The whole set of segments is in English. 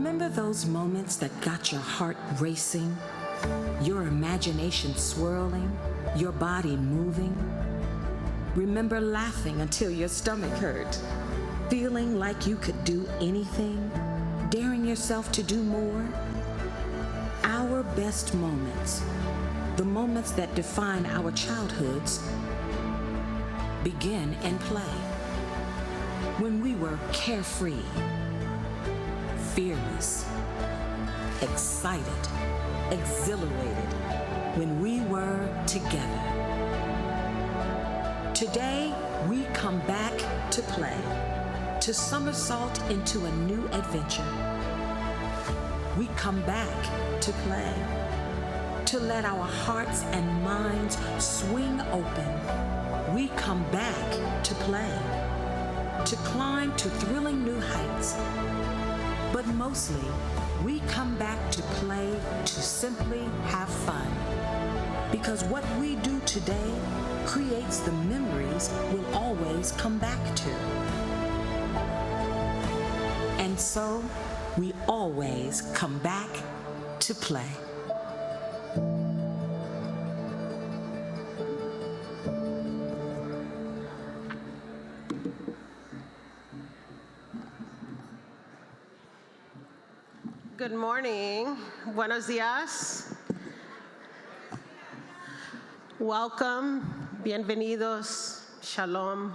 Remember those moments that got your heart racing, your imagination swirling, your body moving? Remember laughing until your stomach hurt, feeling like you could do anything, daring yourself to do more? Our best moments, the moments that define our childhoods, begin in play. When we were carefree, fearless, excited, exhilarated, when we were together. Today, we come back to play, to somersault into a new adventure. We come back to play, to let our hearts and minds swing open. We come back to play, to climb to thrilling new heights. But mostly, we come back to play to simply have fun. Because what we do today creates the memories we'll always come back to. And so, we always come back to play. Good morning. Buenos dias. Welcome. Bienvenidos. Shalom.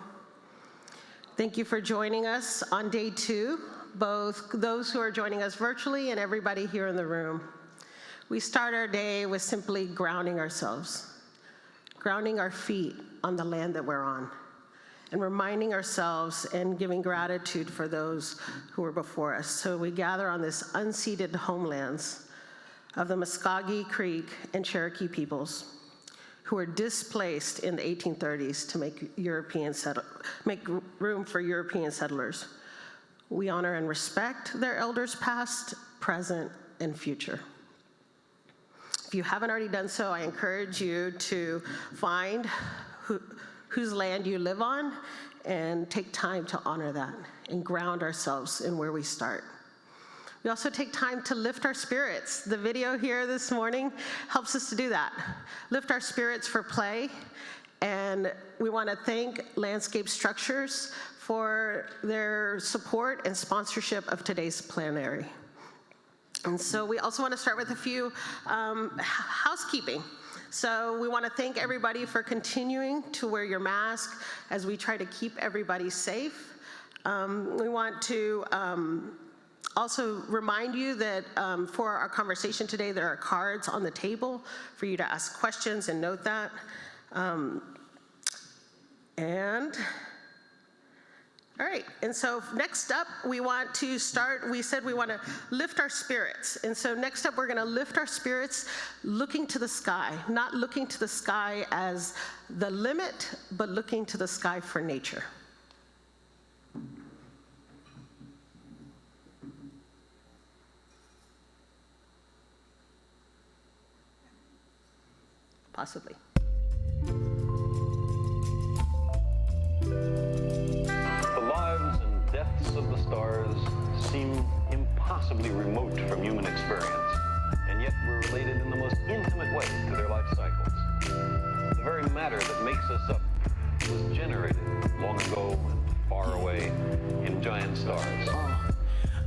Thank you for joining us on day 2, both those who are joining us virtually and everybody here in the room. We start our day with simply grounding ourselves, grounding our feet on the land that we're on, and reminding ourselves and giving gratitude for those who were before us. So we gather on this unceded homelands of the Muskogee Creek and Cherokee peoples who were displaced in the 1830s to make room for European settlers. We honor and respect their elders past, present, and future. If you haven't already done so, I encourage you to find whose land you live on and take time to honor that and ground ourselves in where we start. We also take time to lift our spirits. The video here this morning helps us to do that. Lift our spirits for play. And we want to thank Landscape Structures for their support and sponsorship of today's plenary. And so we also want to start with a few housekeeping. So we want to thank everybody for continuing to wear your mask as we try to keep everybody safe. We want to also remind you that for our conversation today, there are cards on the table for you to ask questions and note that. All right, and so next up, we want to start, we said we want to lift our spirits. And so next up, we're going to lift our spirits looking to the sky, not looking to the sky as the limit, but looking to the sky for nature. Possibly. Of the stars seem impossibly remote from human experience, and yet we're related in the most intimate way to their life cycles. The very matter that makes us up was generated long ago and far away in giant stars.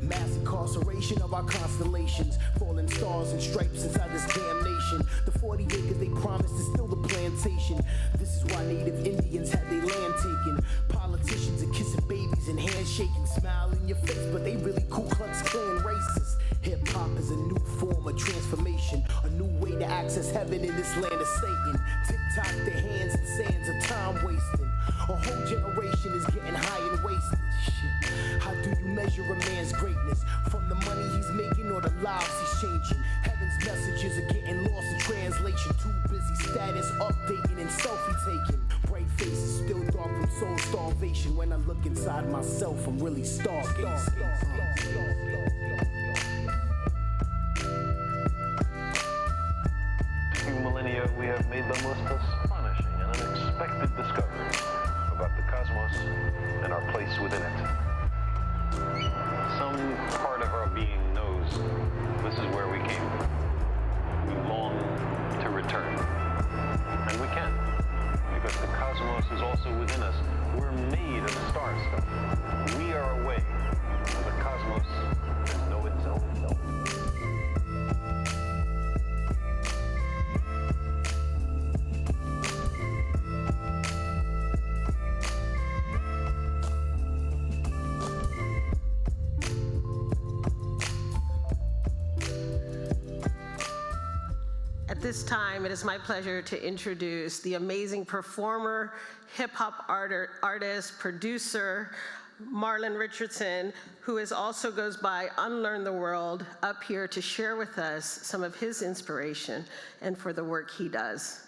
Mass incarceration of our constellations, falling stars and stripes inside this damn nation. The 40 acres they promised is still the plantation. This is why native Indians had their land taken. Politicians are kissing babies and handshaking, smile in your face, but they really Ku Klux Klan racist. Hip-hop is a new form of transformation, a new way to access heaven in this land of Satan. Tick-tock their hands and sands of time wasting. A whole generation is getting high and wasted. Shit. How do you measure a man's greatness? From the money he's making or the lives he's changing? Heaven's messages are getting lost in translation. Too busy status updating and selfie taking. Bright faces still dark from soul starvation. When I look inside myself, I'm really stargazing. Few millennia, we have made the most astonishing and unexpected discoveries about the cosmos and our place within it. Some part of our being knows this time, it is my pleasure to introduce the amazing performer, hip-hop artist, producer, Marlon Richardson, who also goes by Unlearn the World, up here to share with us some of his inspiration and for the work he does.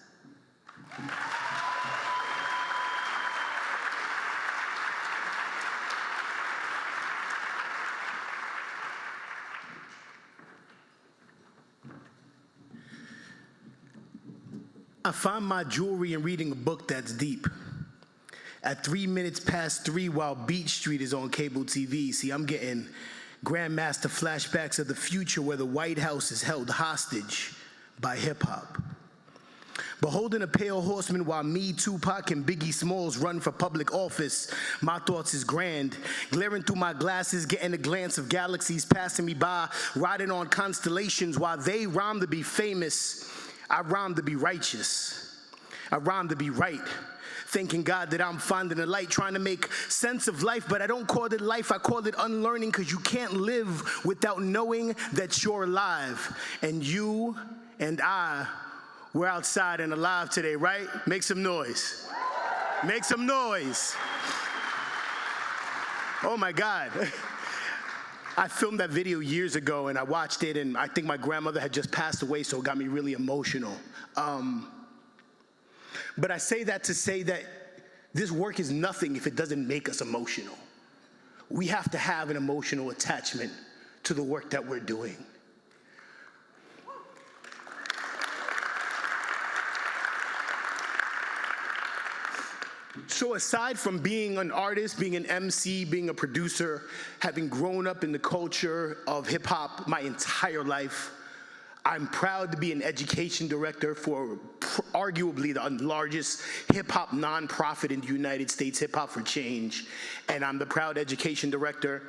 I find my jewelry in reading a book that's deep. At 3 minutes past 3 while Beach Street is on cable TV, see, I'm getting Grandmaster flashbacks of the future where the White House is held hostage by hip-hop. Beholding a pale horseman while me, Tupac, and Biggie Smalls run for public office, my thoughts is grand. Glaring through my glasses, getting a glance of galaxies passing me by, riding on constellations while they rhyme to be famous. I rhyme to be righteous. I rhyme to be right. Thanking God that I'm finding the light, trying to make sense of life, but I don't call it life, I call it unlearning, because you can't live without knowing that you're alive. And you and I, we're outside and alive today, right? Make some noise. Make some noise. Oh my God. I filmed that video years ago and I watched it, and I think my grandmother had just passed away, so it got me really emotional. But I say that to say that this work is nothing if it doesn't make us emotional. We have to have an emotional attachment to the work that we're doing. So aside from being an artist, being an MC, being a producer, having grown up in the culture of hip hop my entire life, I'm proud to be an education director for arguably the largest hip-hop nonprofit in the United States, Hip Hop for Change. And I'm the proud education director,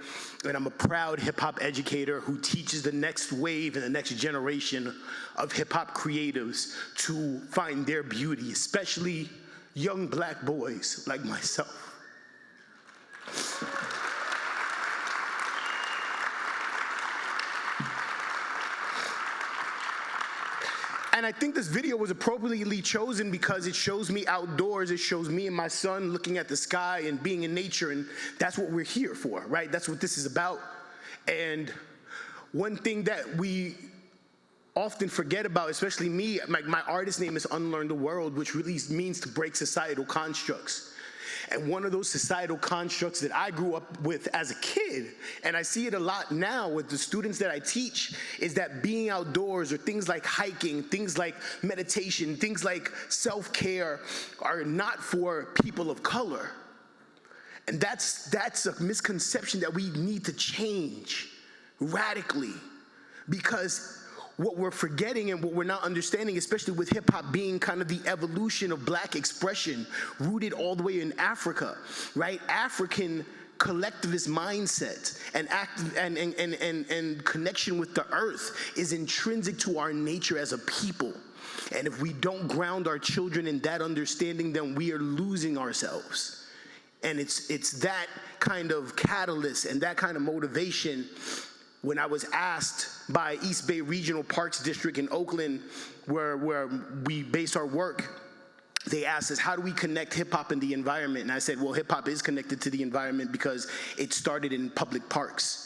and I'm a proud hip-hop educator who teaches the next wave and the next generation of hip-hop creatives to find their beauty, especially young black boys like myself. And I think this video was appropriately chosen because it shows me outdoors, it shows me and my son looking at the sky and being in nature, and that's what we're here for, right? That's what this is about. And one thing that we often forget about, especially me, my artist name is Unlearn the World, which really means to break societal constructs. And one of those societal constructs that I grew up with as a kid, and I see it a lot now with the students that I teach, is that being outdoors, or things like hiking, things like meditation, things like self-care, are not for people of color. And that's a misconception that we need to change radically, because what we're forgetting and what we're not understanding, especially with hip-hop being kind of the evolution of black expression, rooted all the way in Africa, right? African collectivist mindset and connection with the earth is intrinsic to our nature as a people. And if we don't ground our children in that understanding, then we are losing ourselves. And it's that kind of catalyst and that kind of motivation. When I was asked by East Bay Regional Parks District in Oakland, where we base our work, they asked us, how do we connect hip-hop and the environment? And I said, well, hip-hop is connected to the environment because it started in public parks.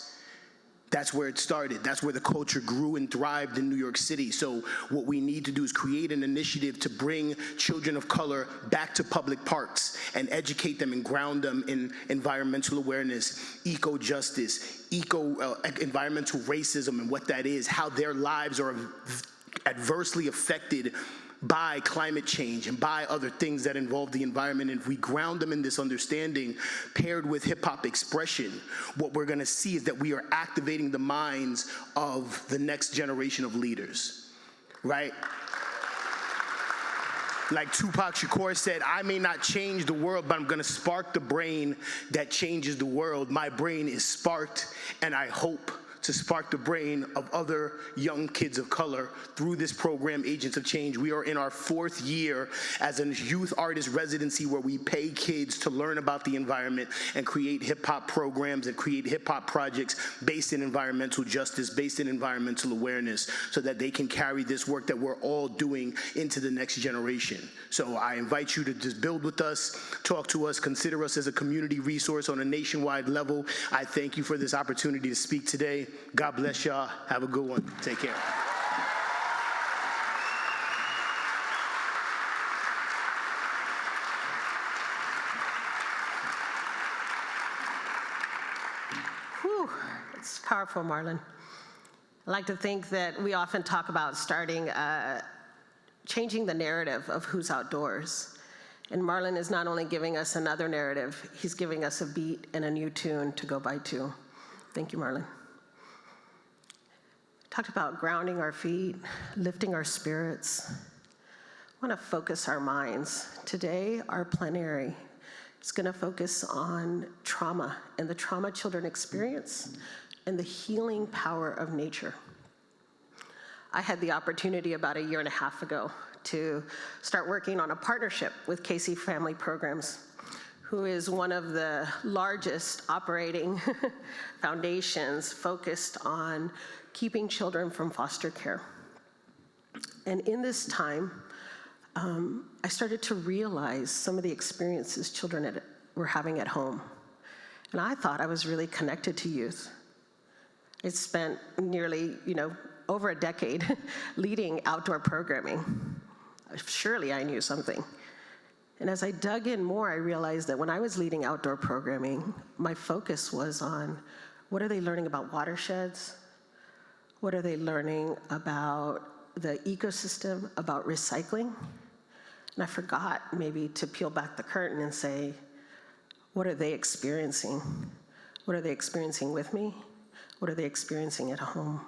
That's where it started. That's where the culture grew and thrived in New York City. So what we need to do is create an initiative to bring children of color back to public parks and educate them and ground them in environmental awareness, eco-justice, environmental racism and what that is, how their lives are adversely affected by climate change and by other things that involve the environment. And if we ground them in this understanding, paired with hip-hop expression, what we're gonna see is that we are activating the minds of the next generation of leaders, right? Like Tupac Shakur said, I may not change the world, but I'm gonna spark the brain that changes the world. My brain is sparked, and I hope to spark the brain of other young kids of color through this program, Agents of Change. We are in our 4th year as a youth artist residency where we pay kids to learn about the environment and create hip-hop programs and create hip-hop projects based in environmental justice, based in environmental awareness, so that they can carry this work that we're all doing into the next generation. So I invite you to just build with us, talk to us, consider us as a community resource on a nationwide level. I thank you for this opportunity to speak today. God bless y'all. Have a good one. Take care. Whew, it's powerful, Marlon. I like to think that we often talk about changing the narrative of who's outdoors. And Marlon is not only giving us another narrative, he's giving us a beat and a new tune to go by to. Thank you, Marlon. Talked about grounding our feet, lifting our spirits. I want to focus our minds. Today, our plenary is going to focus on trauma and the trauma children experience and the healing power of nature. I had the opportunity about a year and a half ago to start working on a partnership with Casey Family Programs, who is one of the largest operating foundations focused on keeping children from foster care. And in this time, I started to realize some of the experiences children were having at home. And I thought I was really connected to youth. I spent nearly, over a decade leading outdoor programming. Surely I knew something. And as I dug in more, I realized that when I was leading outdoor programming, my focus was on what are they learning about watersheds? What are they learning about the ecosystem, about recycling? And I forgot maybe to peel back the curtain and say, what are they experiencing? What are they experiencing with me? What are they experiencing at home?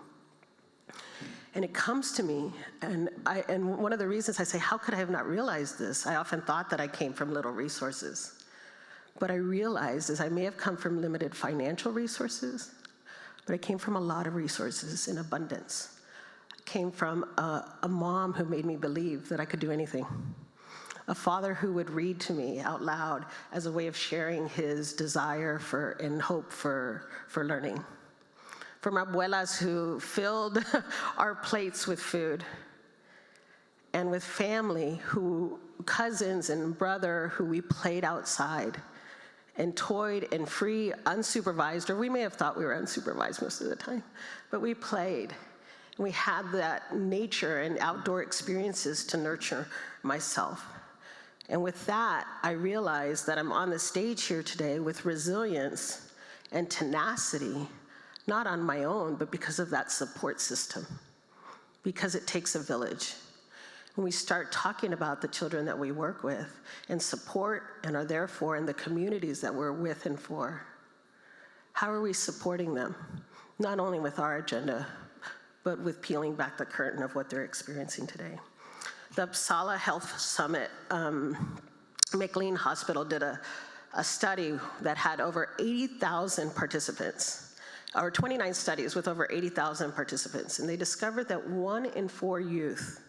And it comes to me, and one of the reasons I say, how could I have not realized this? I often thought that I came from little resources. But I realized is I may have come from limited financial resources, but I came from a lot of resources in abundance. I came from a mom who made me believe that I could do anything. A father who would read to me out loud as a way of sharing his desire for and hope for learning. From abuelas who filled our plates with food, and with family cousins and brother who we played outside and toyed and free, unsupervised, or we may have thought we were unsupervised most of the time, but we played. And we had that nature and outdoor experiences to nurture myself. And with that, I realized that I'm on the stage here today with resilience and tenacity, not on my own, but because of that support system, because it takes a village. When we start talking about the children that we work with and support and are there for in the communities that we're with and for, how are we supporting them? Not only with our agenda, but with peeling back the curtain of what they're experiencing today. The Uppsala Health Summit, McLean Hospital did a study that had over 80,000 participants, or 29 studies with over 80,000 participants, and they discovered that 1 in 4 youth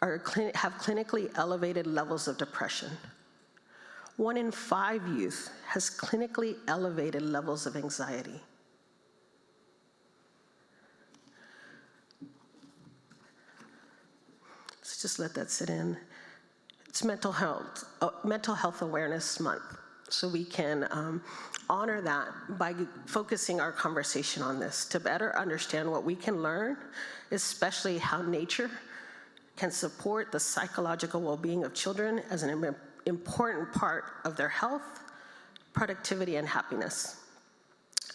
have clinically elevated levels of depression. 1 in 5 youth has clinically elevated levels of anxiety. Let's just let that sit in. It's Mental Health Awareness Month. So we can honor that by focusing our conversation on this to better understand what we can learn, especially how nature can support the psychological well-being of children as an important part of their health, productivity, and happiness,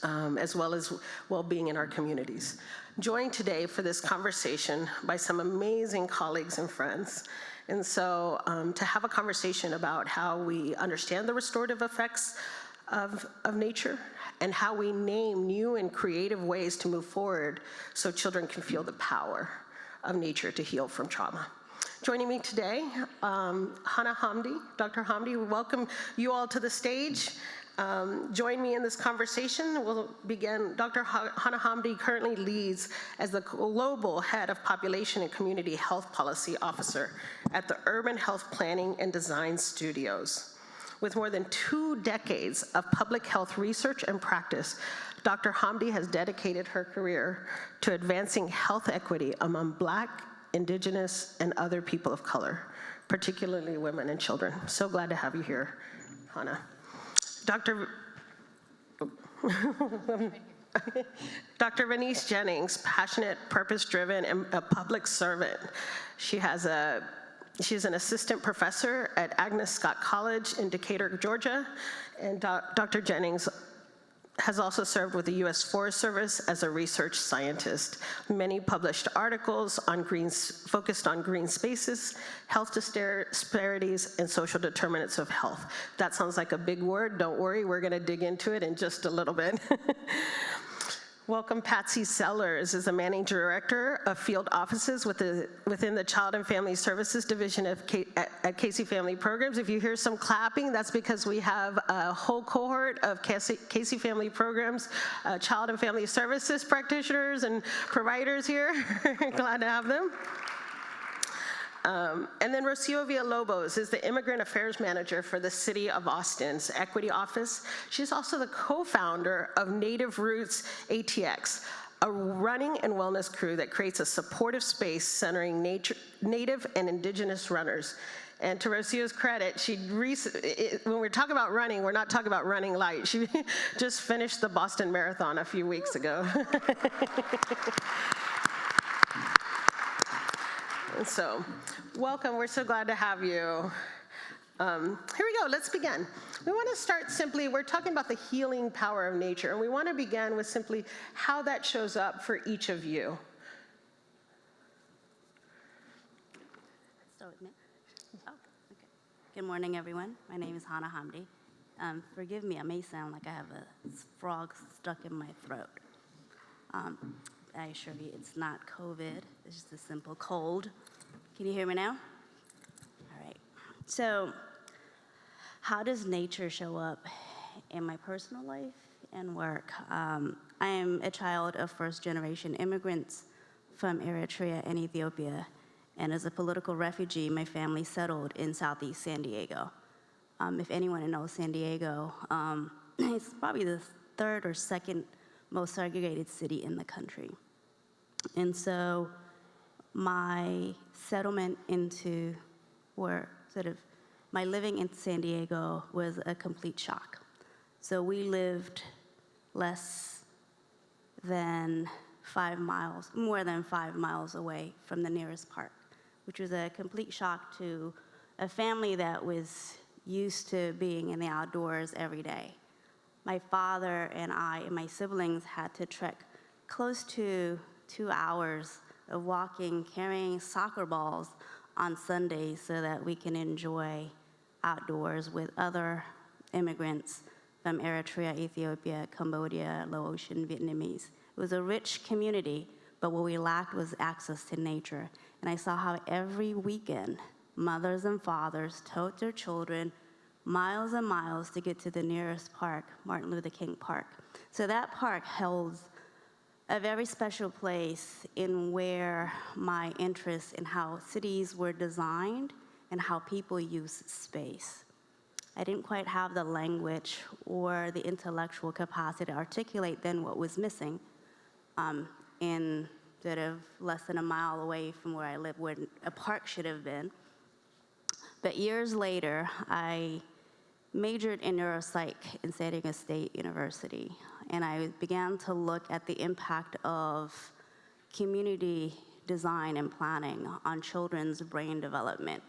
as well as well-being in our communities. Joined today for this conversation by some amazing colleagues and friends. And so to have a conversation about how we understand the restorative effects of nature and how we name new and creative ways to move forward so children can feel the power of nature to heal from trauma. Joining me today, Hannah Hamdi. Dr. Hamdi, we welcome you all to the stage. Join me in this conversation. We'll begin. Dr. Hana Hamdi currently leads as the Global Head of Population and Community Health Policy Officer at the Urban Health Planning and Design Studios. With more than 2 decades of public health research and practice, Dr. Hamdi has dedicated her career to advancing health equity among Black, Indigenous, and other people of color, particularly women and children. So glad to have you here, Hana. Dr. Venice Jennings, passionate, purpose-driven, and a public servant. She's an assistant professor at Agnes Scott College in Decatur, Georgia, and Dr. Jennings has also served with the U.S. Forest Service as a research scientist. Many published articles on focused on green spaces, health disparities, and social determinants of health. That sounds like a big word. Don't worry, we're gonna dig into it in just a little bit. Welcome Patsy Sellers is the Managing Director of Field Offices within the Child and Family Services Division at Casey Family Programs. If you hear some clapping, that's because we have a whole cohort of Casey Family Programs, Child and Family Services practitioners and providers here. Glad to have them. And then Rocio Villalobos is the Immigrant Affairs Manager for the City of Austin's Equity Office. She's also the co-founder of Native Roots ATX, a running and wellness crew that creates a supportive space centering Native and Indigenous runners. And to Rocio's credit, when we're talking about running, we're not talking about running light. She just finished the Boston Marathon a few weeks ago. So, welcome, we're so glad to have you. Here we go, let's begin. We want to start simply, we're talking about the healing power of nature, and we want to begin with simply how that shows up for each of you. Start with me? Oh, okay. Good morning, everyone. My name is Hana Hamdi. Forgive me, I may sound like I have a frog stuck in my throat. I assure you it's not COVID, it's just a simple cold. Can you hear me now? All right. So, how does nature show up in my personal life and work? I am a child of first-generation immigrants from Eritrea and Ethiopia, and as a political refugee, my family settled in Southeast San Diego. If anyone knows San Diego, it's probably the 3rd or 2nd most segregated city in the country. And so my settlement into, or sort of my living in San Diego was a complete shock. So we lived less than 5 miles, more than 5 miles away from the nearest park, which was a complete shock to a family that was used to being in the outdoors every day. My father and I and my siblings had to trek close to 2 hours of walking, carrying soccer balls on Sundays so that we can enjoy outdoors with other immigrants from Eritrea, Ethiopia, Cambodia, Laotian, Vietnamese. It was a rich community, but what we lacked was access to nature. And I saw how every weekend, mothers and fathers tote their children miles and miles to get to the nearest park, Martin Luther King Park. So that park held a very special place in where my interest in how cities were designed and how people use space. I didn't quite have the language or the intellectual capacity to articulate then what was missing in sort of less than a mile away from where I live, where a park should have been. But years later, I majored in neuropsych in San Diego State University, and I began to look at the impact of community design and planning on children's brain development.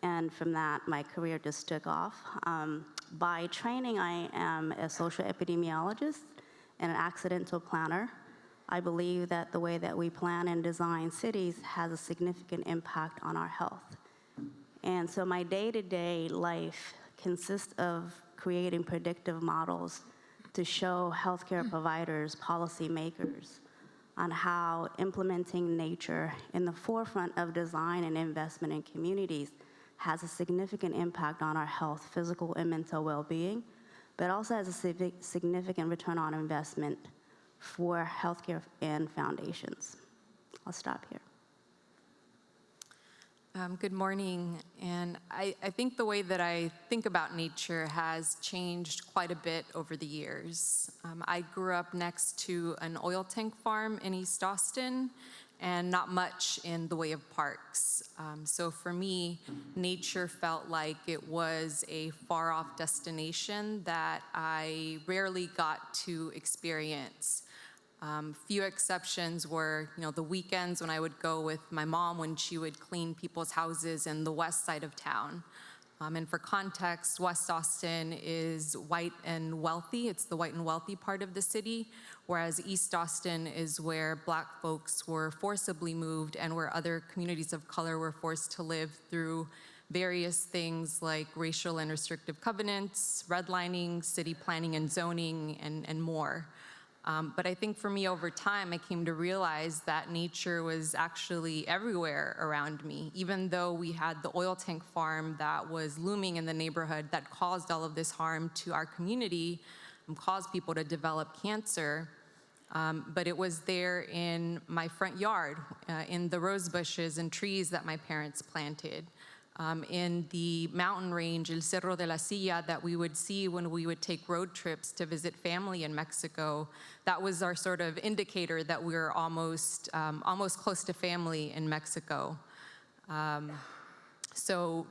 And from that, my career just took off. By training, I am a social epidemiologist and an accidental planner. I believe that the way that we plan and design cities has a significant impact on our health. And so my day-to-day life consists of creating predictive models to show healthcare providers, policymakers, on how implementing nature in the forefront of design and investment in communities has a significant impact on our health, physical and mental well-being, but also has a significant return on investment for healthcare and foundations. I'll stop here. Good morning, and I think the way that I think about nature has changed quite a bit over the years. I grew up next to an oil tank farm in East Austin, and not much in the way of parks. So for me, nature felt like it was a far-off destination that I rarely got to experience. Few exceptions were, the weekends when I would go with my mom when she would clean people's houses in the west side of town. And for context, West Austin is white and wealthy. It's the white and wealthy part of the city, whereas East Austin is where Black folks were forcibly moved and where other communities of color were forced to live through various things like racial and restrictive covenants, redlining, city planning and zoning, and more. But I think for me over time, I came to realize that nature was actually everywhere around me. Even though we had the oil tank farm that was looming in the neighborhood that caused all of this harm to our community, caused people to develop cancer, but it was there in my front yard, in the rose bushes and trees that my parents planted. In the mountain range, El Cerro de la Silla, that we would see when we would take road trips to visit family in Mexico. That was our sort of indicator that we were almost close to family in Mexico. So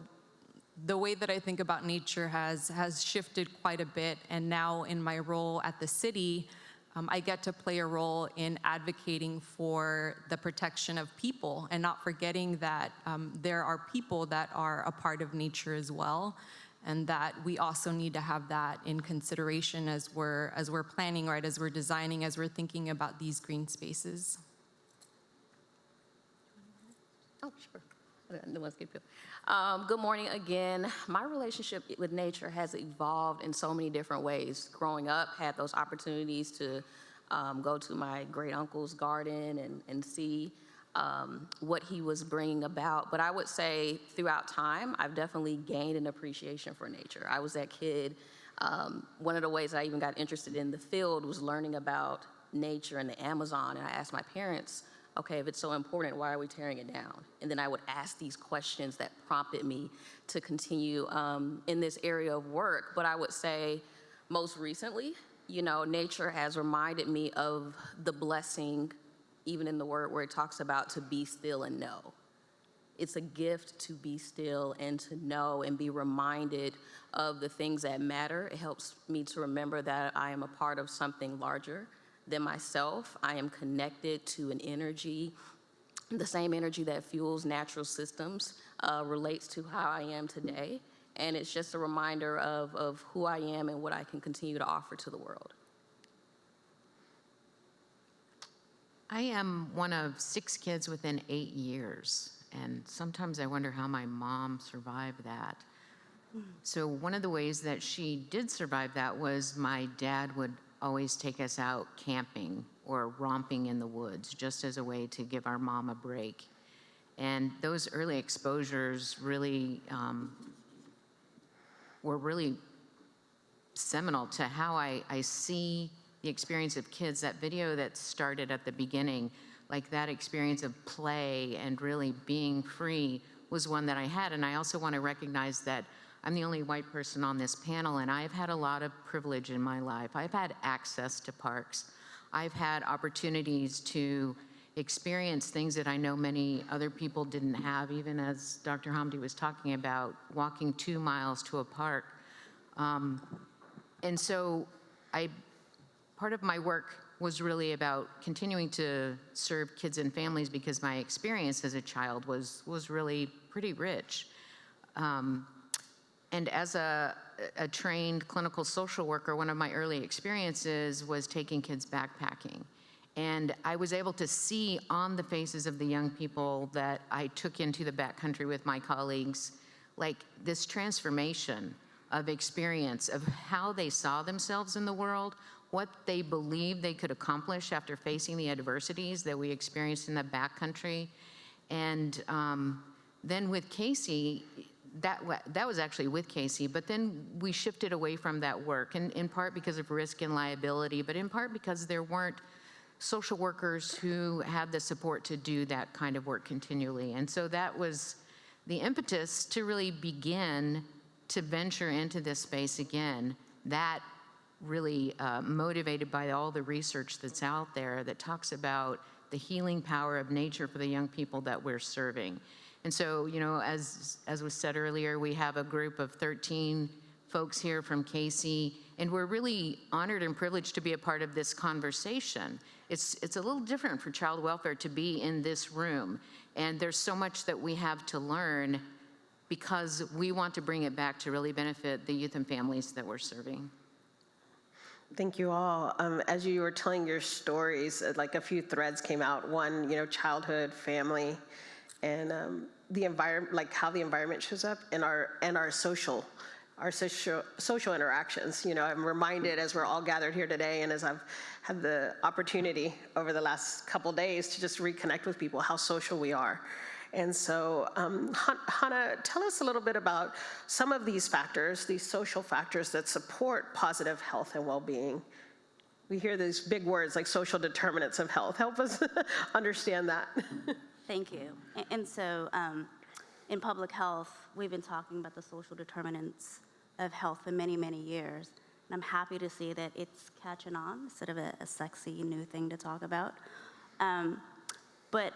the way that I think about nature has shifted quite a bit, and now in my role at the city, I get to play a role in advocating for the protection of people and not forgetting that there are people that are a part of nature as well, and that we also need to have that in consideration as we're planning, right, as we're designing, as we're thinking about these green spaces. Oh, sure. Good morning again. My relationship with nature has evolved in so many different ways. Growing up, had those opportunities to go to my great uncle's garden and see what he was bringing about. But I would say throughout time, I've definitely gained an appreciation for nature. I was that kid. One of the ways I even got interested in the field was learning about nature and the Amazon. And I asked my parents, okay, if it's so important, why are we tearing it down? And then I would ask these questions that prompted me to continue in this area of work. But I would say most recently, nature has reminded me of the blessing, even in the word where it talks about to be still and know. It's a gift to be still and to know and be reminded of the things that matter. It helps me to remember that I am a part of something larger than myself. I am connected to an energy, the same energy that fuels natural systems relates to how I am today. And it's just a reminder of who I am and what I can continue to offer to the world. I am one of 6 kids within 8 years. And sometimes I wonder how my mom survived that. So one of the ways that she did survive that was my dad would always take us out camping or romping in the woods, just as a way to give our mom a break. And those early exposures really were really seminal to how I see the experience of kids. That video that started at the beginning, like that experience of play and really being free, was one that I had. And I also want to recognize that I'm the only white person on this panel, and I've had a lot of privilege in my life. I've had access to parks. I've had opportunities to experience things that I know many other people didn't have, even as Dr. Hamdi was talking about, walking 2 miles to a park. And so part of my work was really about continuing to serve kids and families because my experience as a child was really pretty rich. And as a trained clinical social worker, one of my early experiences was taking kids backpacking. And I was able to see on the faces of the young people that I took into the backcountry with my colleagues, like this transformation of experience of how they saw themselves in the world, what they believed they could accomplish after facing the adversities that we experienced in the backcountry. And then with Casey, that was actually with Casey, but then we shifted away from that work, and in part because of risk and liability, but in part because there weren't social workers who had the support to do that kind of work continually. And so that was the impetus to really begin to venture into this space again. That really motivated by all the research that's out there that talks about the healing power of nature for the young people that we're serving. And so, you know, as was said earlier, we have a group of 13 folks here from Casey, and we're really honored and privileged to be a part of this conversation. It's a little different for child welfare to be in this room, and there's so much that we have to learn because we want to bring it back to really benefit the youth and families that we're serving. Thank you all. As you were telling your stories, like a few threads came out. One, you know, childhood, family, and the environment, like how the environment shows up in our social interactions. You know, I'm reminded as we're all gathered here today, and as I've had the opportunity over the last couple days to just reconnect with people, how social we are. And so, Hannah, tell us a little bit about some of these factors, these social factors that support positive health and well-being. We hear these big words like social determinants of health. Help us understand that. Thank you. And so in public health, we've been talking about the social determinants of health for many, many years. And I'm happy to see that it's catching on instead of a sexy new thing to talk about. But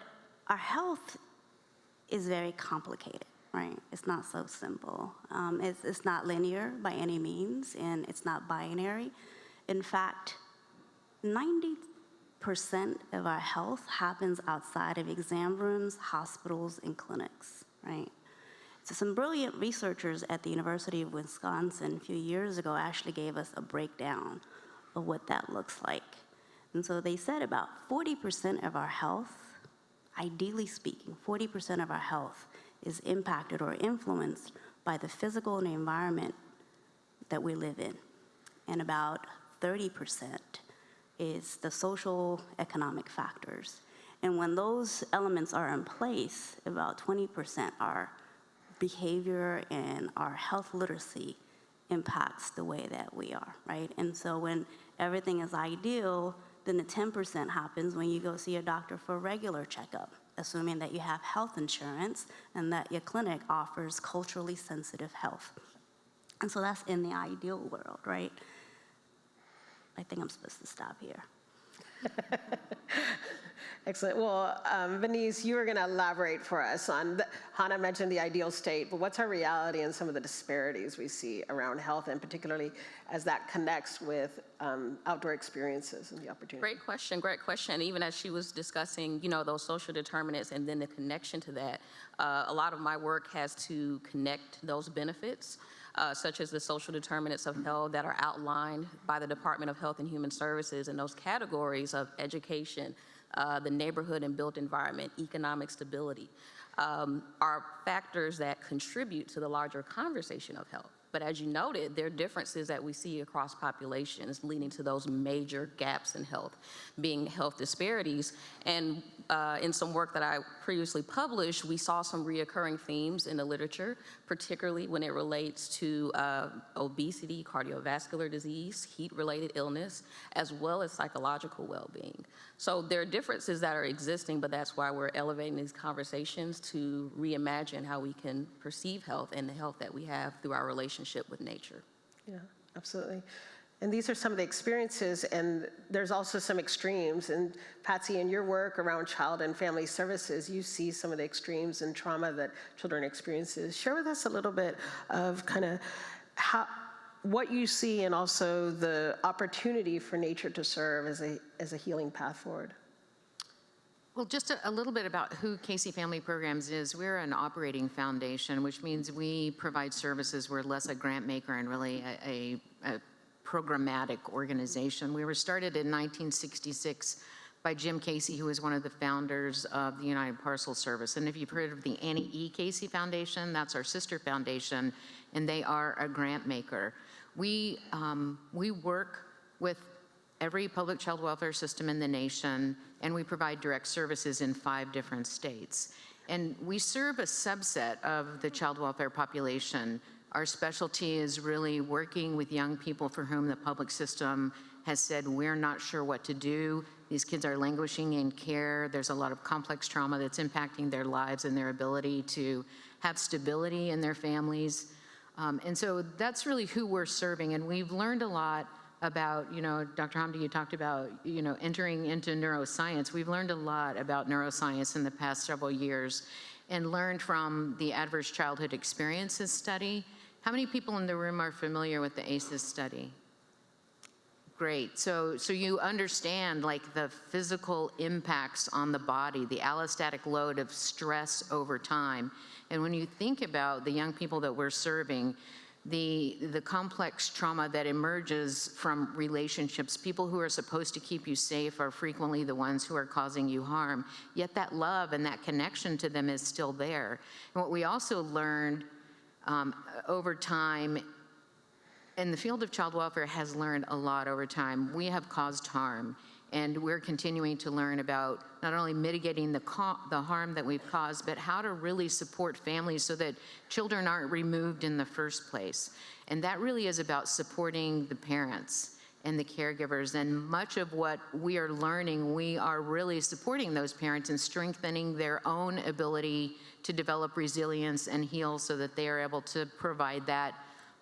our health is very complicated, right? It's not so simple. It's not linear by any means, and it's not binary. In fact, 90% of our health happens outside of exam rooms, hospitals, and clinics, right? So some brilliant researchers at the University of Wisconsin a few years ago actually gave us a breakdown of what that looks like. And so they said about 40% of our health, ideally speaking, 40% of our health is impacted or influenced by the physical and the environment that we live in. And about 30% is the social economic factors. And when those elements are in place, about 20% are behavior and our health literacy impacts the way that we are, right? And so when everything is ideal, then the 10% happens when you go see a doctor for a regular checkup, assuming that you have health insurance and that your clinic offers culturally sensitive health. And so that's in the ideal world, right? I think I'm supposed to stop here. Excellent. Well, Venice, you were going to elaborate for us on, Hannah mentioned the ideal state, but what's our reality and some of the disparities we see around health, and particularly as that connects with outdoor experiences and the opportunity? Great question, great question. Even as she was discussing, you know, those social determinants and then the connection to that, a lot of my work has to connect those benefits, such as the social determinants of health that are outlined by the Department of Health and Human Services, and those categories of education, the neighborhood and built environment, economic stability, are factors that contribute to the larger conversation of health. But as you noted, there are differences that we see across populations leading to those major gaps in health, being health disparities. And in some work that I previously published, we saw some reoccurring themes in the literature, particularly when it relates to obesity, cardiovascular disease, heat-related illness, as well as psychological well-being. So there are differences that are existing, but that's why we're elevating these conversations to reimagine how we can perceive health and the health that we have through our relationship with nature. Yeah, absolutely. And these are some of the experiences, and there's also some extremes. And Patsy, in your work around child and family services, you see some of the extremes and trauma that children experiences. Share with us a little bit of kind of what you see, and also the opportunity for nature to serve as a healing path forward. Well, just a little bit about who Casey Family Programs is. We're an operating foundation, which means we provide services. We're less a grant maker and really a programmatic organization. We were started in 1966 by Jim Casey, who was one of the founders of the United Parcel Service. And if you've heard of the Annie E. Casey Foundation, that's our sister foundation, and they are a grant maker. We work with every public child welfare system in the nation, and we provide direct services in 5 different states. And we serve a subset of the child welfare population. Our specialty is really working with young people for whom the public system has said, we're not sure what to do. These kids are languishing in care. There's a lot of complex trauma that's impacting their lives and their ability to have stability in their families. And so that's really who we're serving. And we've learned a lot about, Dr. Hamdi, you talked about, entering into neuroscience. We've learned a lot about neuroscience in the past several years and learned from the Adverse Childhood Experiences study. How many people in the room are familiar with the ACEs study? Great. So you understand like the physical impacts on the body, the allostatic load of stress over time. And when you think about the young people that we're serving, the complex trauma that emerges from relationships, people who are supposed to keep you safe are frequently the ones who are causing you harm, yet that love and that connection to them is still there. And what we also learned over time, and the field of child welfare has learned a lot over time. We have caused harm, and we're continuing to learn about not only mitigating the harm that we've caused, but how to really support families so that children aren't removed in the first place. And that really is about supporting the parents and the caregivers. And much of what we are learning, we are really supporting those parents and strengthening their own ability to develop resilience and heal so that they are able to provide that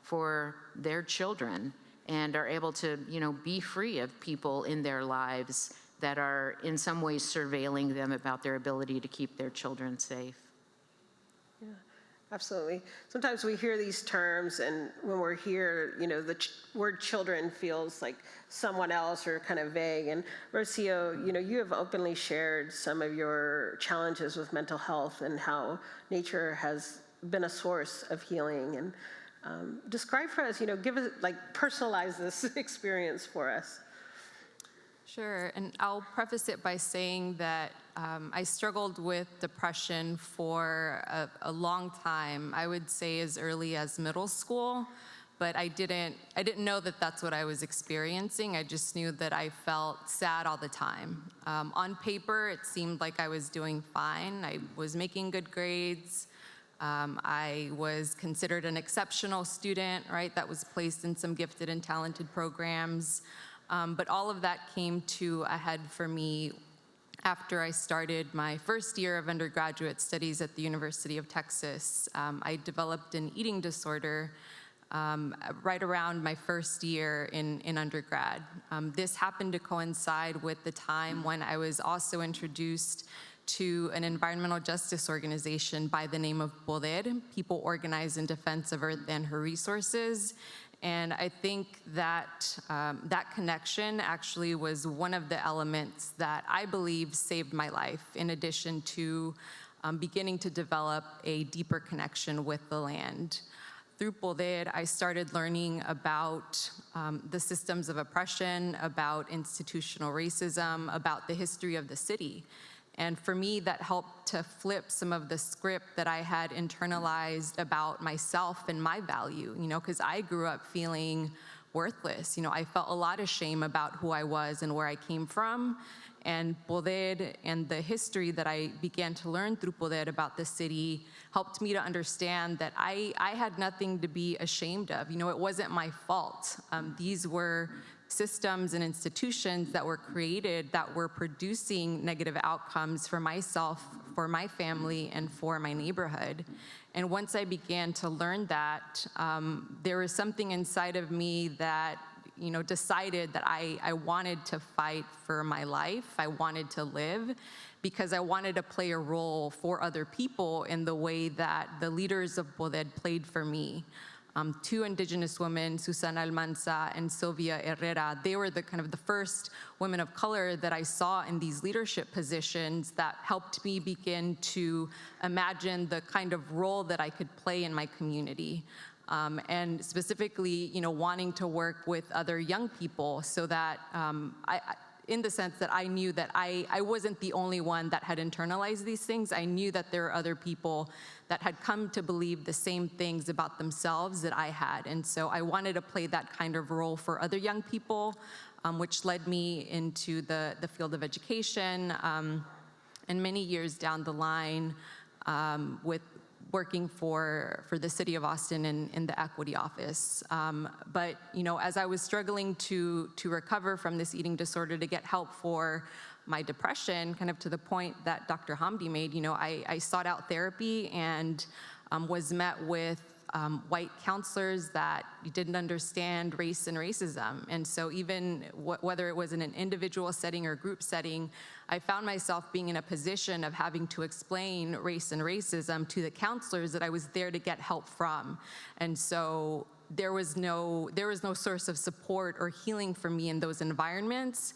for their children and are able to, be free of people in their lives that are in some ways surveilling them about their ability to keep their children safe. Yeah, absolutely. Sometimes we hear these terms, and when we're here, the word children feels like someone else or kind of vague. And Rocio, you have openly shared some of your challenges with mental health and how nature has been a source of healing. And describe for us, give us, personalize this experience for us. Sure, and I'll preface it by saying that I struggled with depression for a long time. I would say as early as middle school, but I didn't know that that's what I was experiencing. I just knew that I felt sad all the time. On paper, it seemed like I was doing fine. I was making good grades. I was considered an exceptional student, right? That was placed in some gifted and talented programs. But all of that came to a head for me after I started my first year of undergraduate studies at the University of Texas. I developed an eating disorder right around my first year in undergrad. This happened to coincide with the time when I was also introduced to an environmental justice organization by the name of Poder, People Organized in Defense of Earth and Her Resources. And I think that that connection actually was one of the elements that I believe saved my life, in addition to beginning to develop a deeper connection with the land. Through Poder, I started learning about the systems of oppression, about institutional racism, about the history of the city. And for me, that helped to flip some of the script that I had internalized about myself and my value, because I grew up feeling worthless. I felt a lot of shame about who I was and where I came from. And Poder and the history that I began to learn through Poder about the city helped me to understand that I had nothing to be ashamed of. It wasn't my fault. These were systems and institutions that were created that were producing negative outcomes for myself, for my family, and for my neighborhood. And once I began to learn that, there was something inside of me that decided that I wanted to fight for my life. I wanted to live because I wanted to play a role for other people in the way that the leaders of Poder played for me. Two indigenous women, Susana Almanza and Sylvia Herrera, they were the first women of color that I saw in these leadership positions that helped me begin to imagine the kind of role that I could play in my community. And specifically, wanting to work with other young people so that in the sense that I knew that I wasn't the only one that had internalized these things. I knew that there were other people that had come to believe the same things about themselves that I had. And so I wanted to play that kind of role for other young people, which led me into the field of education. And many years down the line, with working for the city of Austin in the equity office. But as I was struggling to recover from this eating disorder, to get help for my depression, kind of to the point that Dr. Hamdi made, I sought out therapy and was met with white counselors that didn't understand race and racism. And so even whether it was in an individual setting or group setting, I found myself being in a position of having to explain race and racism to the counselors that I was there to get help from. And so there was no source of support or healing for me in those environments.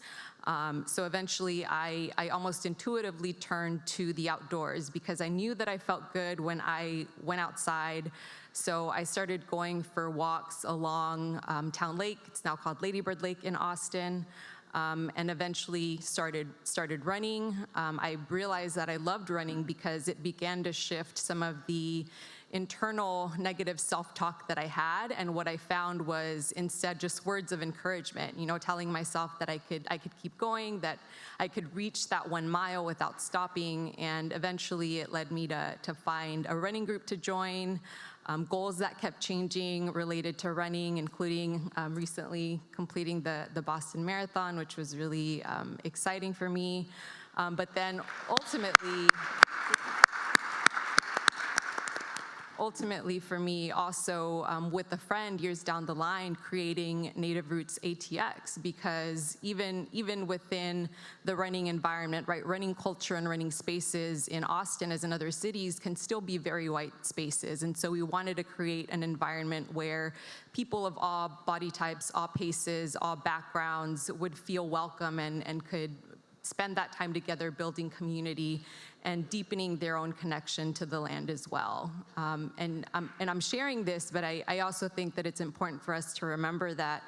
So eventually I almost intuitively turned to the outdoors because I knew that I felt good when I went outside. So I started going for walks along Town Lake. It's now called Lady Bird Lake in Austin. And eventually started running. I realized that I loved running because it began to shift some of the internal negative self-talk that I had, and what I found was instead just words of encouragement, telling myself that I could keep going, that I could reach that 1 mile without stopping, and eventually it led me to find a running group to join, goals that kept changing related to running, including recently completing the Boston Marathon, which was really exciting for me, but then ultimately for me also with a friend years down the line creating Native Roots ATX, because even within the running environment, right, running culture and running spaces in Austin as in other cities can still be very white spaces. And so we wanted to create an environment where people of all body types, all paces, all backgrounds would feel welcome and could spend that time together building community and deepening their own connection to the land as well. And I'm sharing this, but I also think that it's important for us to remember that,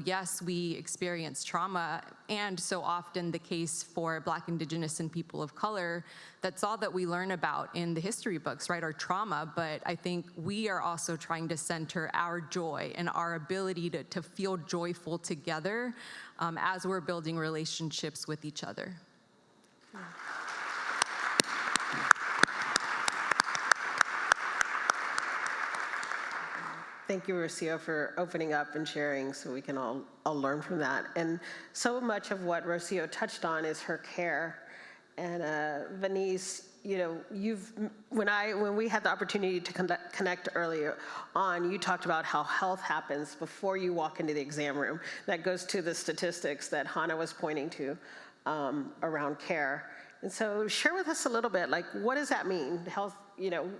yes, we experience trauma, and so often the case for Black, Indigenous, and people of color, that's all that we learn about in the history books, right, our trauma, but I think we are also trying to center our joy and our ability to feel joyful together as we're building relationships with each other. Thank you, Rocio, for opening up and sharing so we can all learn from that. And so much of what Rocio touched on is her care. And Venice, when we had the opportunity to connect earlier on, you talked about how health happens before you walk into the exam room. That goes to the statistics that Hannah was pointing to around care. And so share with us a little bit, like, what does that mean? Health,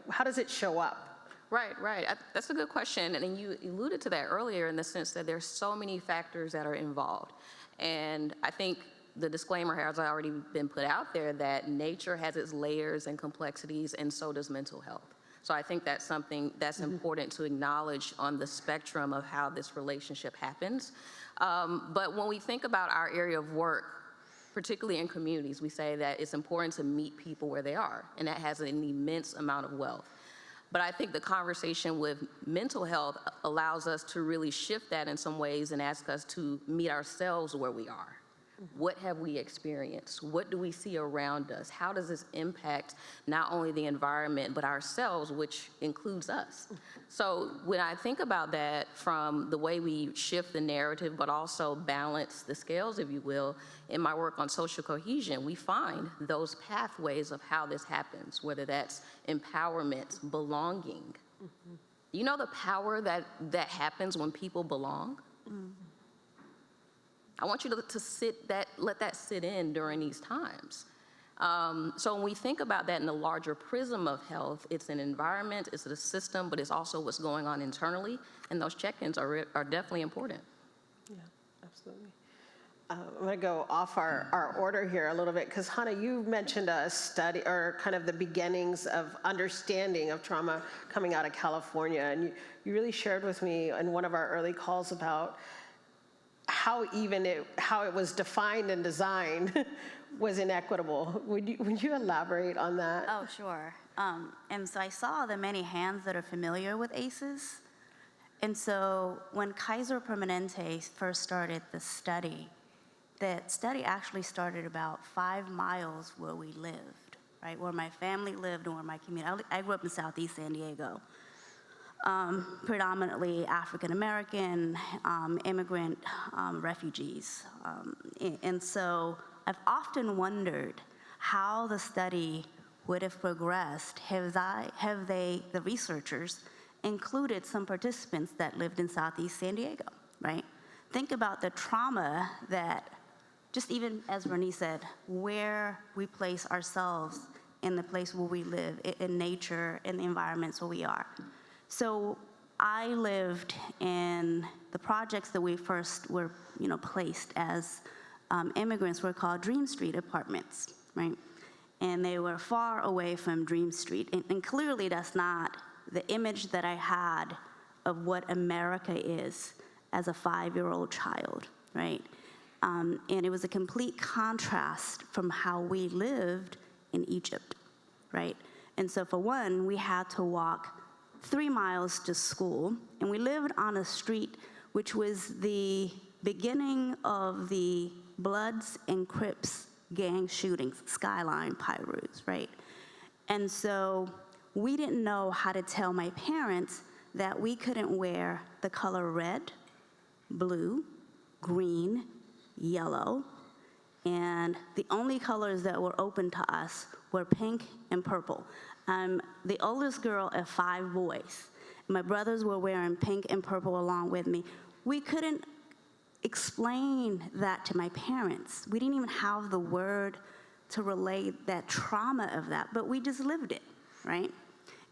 how does it show up? Right. That's a good question. And you alluded to that earlier in the sense that there's so many factors that are involved. And I think the disclaimer has already been put out there that nature has its layers and complexities, and so does mental health. So I think that's something that's important to acknowledge on the spectrum of how this relationship happens. But when we think about our area of work, particularly in communities, we say that it's important to meet people where they are, and that has an immense amount of wealth. But I think the conversation with mental health allows us to really shift that in some ways and ask us to meet ourselves where we are. What have we experienced? What do we see around us? How does this impact not only the environment, but ourselves, which includes us? So when I think about that from the way we shift the narrative, but also balance the scales, if you will, in my work on social cohesion, we find those pathways of how this happens, whether that's empowerment, belonging. You know the power that happens when people belong? I want you to let that sit in during these times. So when we think about that in the larger prism of health, it's an environment, it's a system, but it's also what's going on internally, and those check-ins are definitely important. Yeah, absolutely. I'm going to go off our order here a little bit, because Hannah, you mentioned a study, or kind of the beginnings of understanding of trauma coming out of California, and you really shared with me in one of our early calls about how it was defined and designed was inequitable. Would you elaborate on that? Oh, sure. And so I saw the many hands that are familiar with ACEs. And so when Kaiser Permanente first started the study, that study actually started about 5 miles where we lived. right? Where my family lived and where my community, I grew up in Southeast San Diego. Predominantly African American, immigrant refugees. And so I've often wondered how the study would have progressed have the researchers, included some participants that lived in Southeast San Diego, right? Think about the trauma that, just even as Bernice said, where we place ourselves in the place where we live, in nature, in the environments where we are. So I lived in the projects that we first were, placed as immigrants were called Dream Street apartments, right? And they were far away from Dream Street. And clearly that's not the image that I had of what America is as a 5-year-old child, right? And it was a complete contrast from how we lived in Egypt, right? And so for one, we had to walk 3 miles to school, and we lived on a street which was the beginning of the Bloods and Crips gang shootings, Skyline, Pyrus, right? And so we didn't know how to tell my parents that we couldn't wear the color red, blue, green, yellow, and the only colors that were open to us were pink and purple. I'm the oldest girl of 5 boys. My brothers were wearing pink and purple along with me. We couldn't explain that to my parents. We didn't even have the word to relate that trauma of that, but we just lived it, right?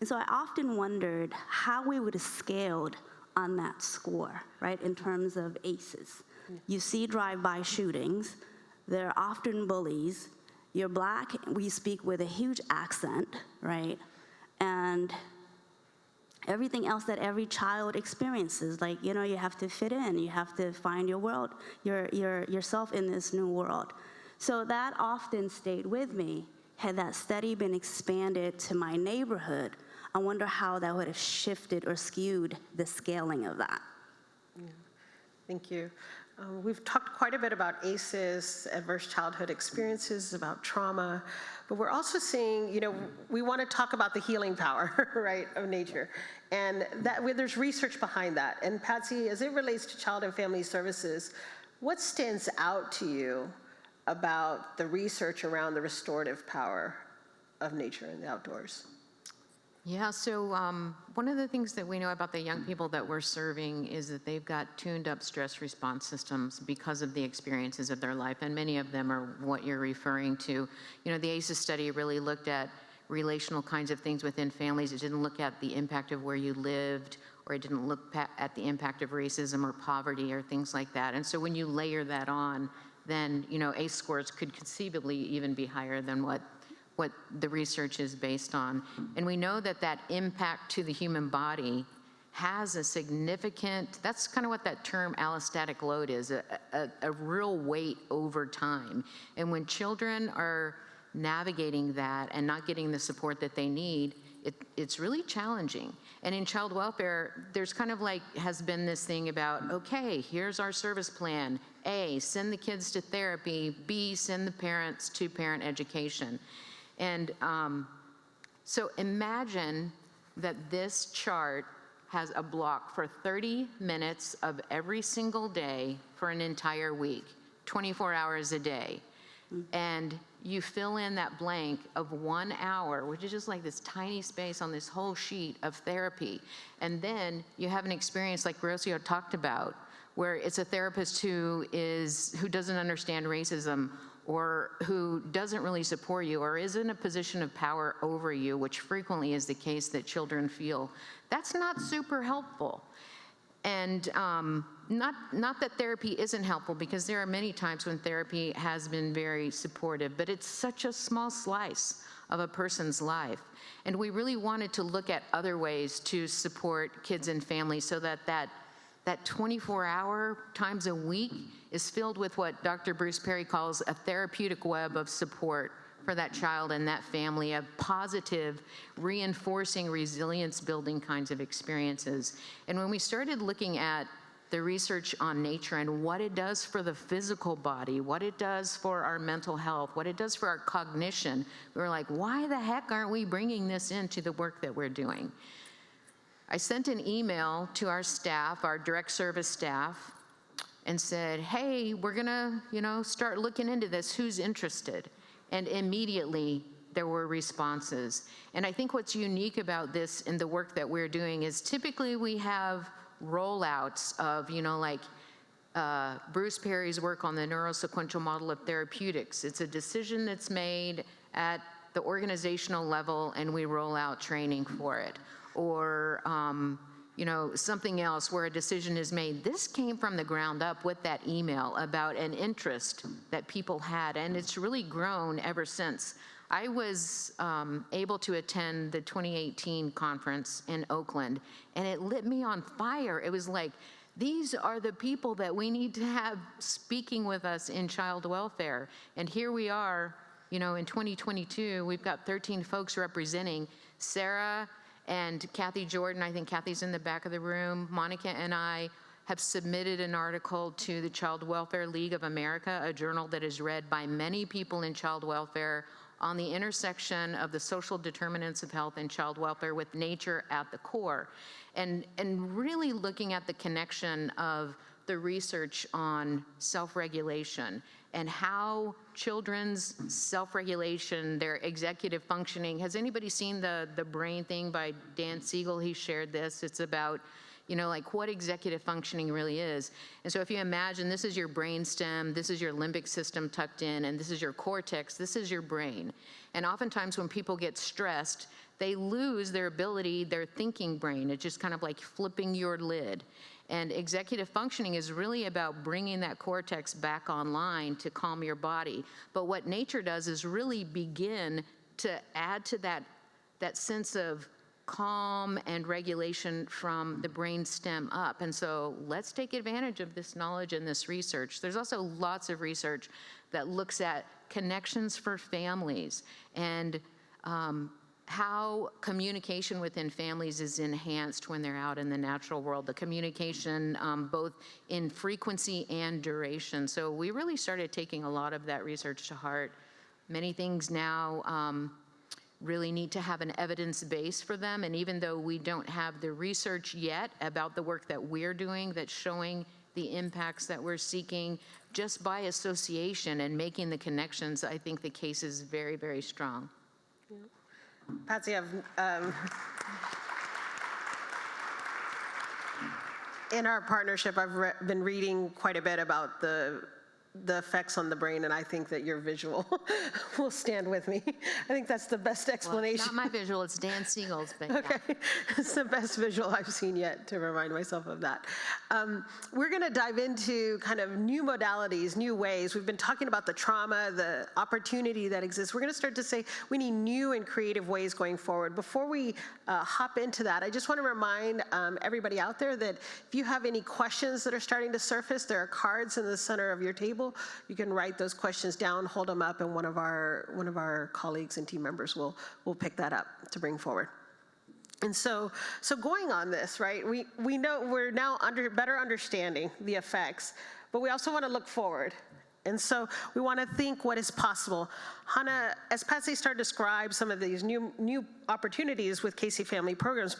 And so I often wondered how we would have scaled on that score, right, in terms of ACEs. You see drive-by shootings, they're often bullies. You're Black, we speak with a huge accent, right? And everything else that every child experiences, like, you have to fit in, you have to find your world, yourself in this new world. So that often stayed with me. Had that study been expanded to my neighborhood, I wonder how that would have shifted or skewed the scaling of that. Thank you. We've talked quite a bit about ACEs, adverse childhood experiences, about trauma, but we're also seeing, we want to talk about the healing power, right, of nature. And that there's research behind that. And Patsy, as it relates to child and family services, what stands out to you about the research around the restorative power of nature and the outdoors? Yeah, so one of the things that we know about the young people that we're serving is that they've got tuned up stress response systems because of the experiences of their life, and many of them are what you're referring to. The ACEs study really looked at relational kinds of things within families. It didn't look at the impact of where you lived, or it didn't look at the impact of racism or poverty or things like that. And so when you layer that on, then ACE scores could conceivably even be higher than what the research is based on. And we know that that impact to the human body has a significant, that's kind of what that term allostatic load is, a real weight over time. And when children are navigating that and not getting the support that they need, it's really challenging. And in child welfare, there's kind of has been this thing about, okay, here's our service plan. A, send the kids to therapy. B, send the parents to parent education. And so imagine that this chart has a block for 30 minutes of every single day for an entire week, 24 hours a day. And you fill in that blank of 1 hour, which is just like this tiny space on this whole sheet of therapy. And then you have an experience like Rocio talked about, where it's a therapist who doesn't understand racism, or who doesn't really support you, or is in a position of power over you, which frequently is the case that children feel. That's not super helpful. And not that therapy isn't helpful, because there are many times when therapy has been very supportive, but it's such a small slice of a person's life. And we really wanted to look at other ways to support kids and families so that 24-hour times a week is filled with what Dr. Bruce Perry calls a therapeutic web of support for that child and that family, of positive, reinforcing, resilience-building kinds of experiences. And when we started looking at the research on nature and what it does for the physical body, what it does for our mental health, what it does for our cognition, we were like, why the heck aren't we bringing this into the work that we're doing? I sent an email to our staff, our direct service staff, and said, hey, we're gonna, start looking into this, who's interested? And immediately there were responses. And I think what's unique about this in the work that we're doing is typically we have rollouts of, Bruce Perry's work on the neurosequential model of therapeutics. It's a decision that's made at the organizational level and we roll out training for it. Or, something else where a decision is made. This came from the ground up with that email about an interest that people had, and it's really grown ever since. I was able to attend the 2018 conference in Oakland, and it lit me on fire. It was like, these are the people that we need to have speaking with us in child welfare. And here we are, in 2022, we've got 13 folks representing. Sarah and Kathy Jordan, I think Kathy's in the back of the room, Monica and I have submitted an article to the Child Welfare League of America, a journal that is read by many people in child welfare, on the intersection of the social determinants of health and child welfare with nature at the core. And really looking at the connection of the research on self-regulation and how children's self-regulation, their executive functioning. Has anybody seen the brain thing by Dan Siegel? He shared this. It's about, what executive functioning really is. And so if you imagine this is your brain stem, this is your limbic system tucked in, and this is your cortex, this is your brain. And oftentimes when people get stressed, they lose their ability, their thinking brain. It's just kind of like flipping your lid. And executive functioning is really about bringing that cortex back online to calm your body. But what nature does is really begin to add to that sense of calm and regulation from the brain stem up. And so let's take advantage of this knowledge and this research. There's also lots of research that looks at connections for families and how communication within families is enhanced when they're out in the natural world, the communication both in frequency and duration. So we really started taking a lot of that research to heart. Many things now really need to have an evidence base for them, and even though we don't have the research yet about the work that we're doing that's showing the impacts that we're seeking, just by association and making the connections, I think the case is very, very strong. Yeah. Patsy, in our partnership, I've been reading quite a bit about the effects on the brain, and I think that your visual will stand with me. I think that's the best explanation. Well, not my visual, it's Dan Siegel's, but okay. Yeah. It's the best visual I've seen yet to remind myself of that. We're gonna dive into kind of new modalities, new ways. We've been talking about the trauma, the opportunity that exists. We're gonna start to say we need new and creative ways going forward. Before we hop into that, I just wanna remind everybody out there that if you have any questions that are starting to surface, there are cards in the center of your table. You can write those questions down, hold them up, and one of our colleagues and team members will pick that up to bring forward. And so going on this, right? We know we're now better understanding the effects, but we also want to look forward. And so we want to think what is possible. Hannah, as Patsy started to describe some of these new opportunities with Casey Family Programs,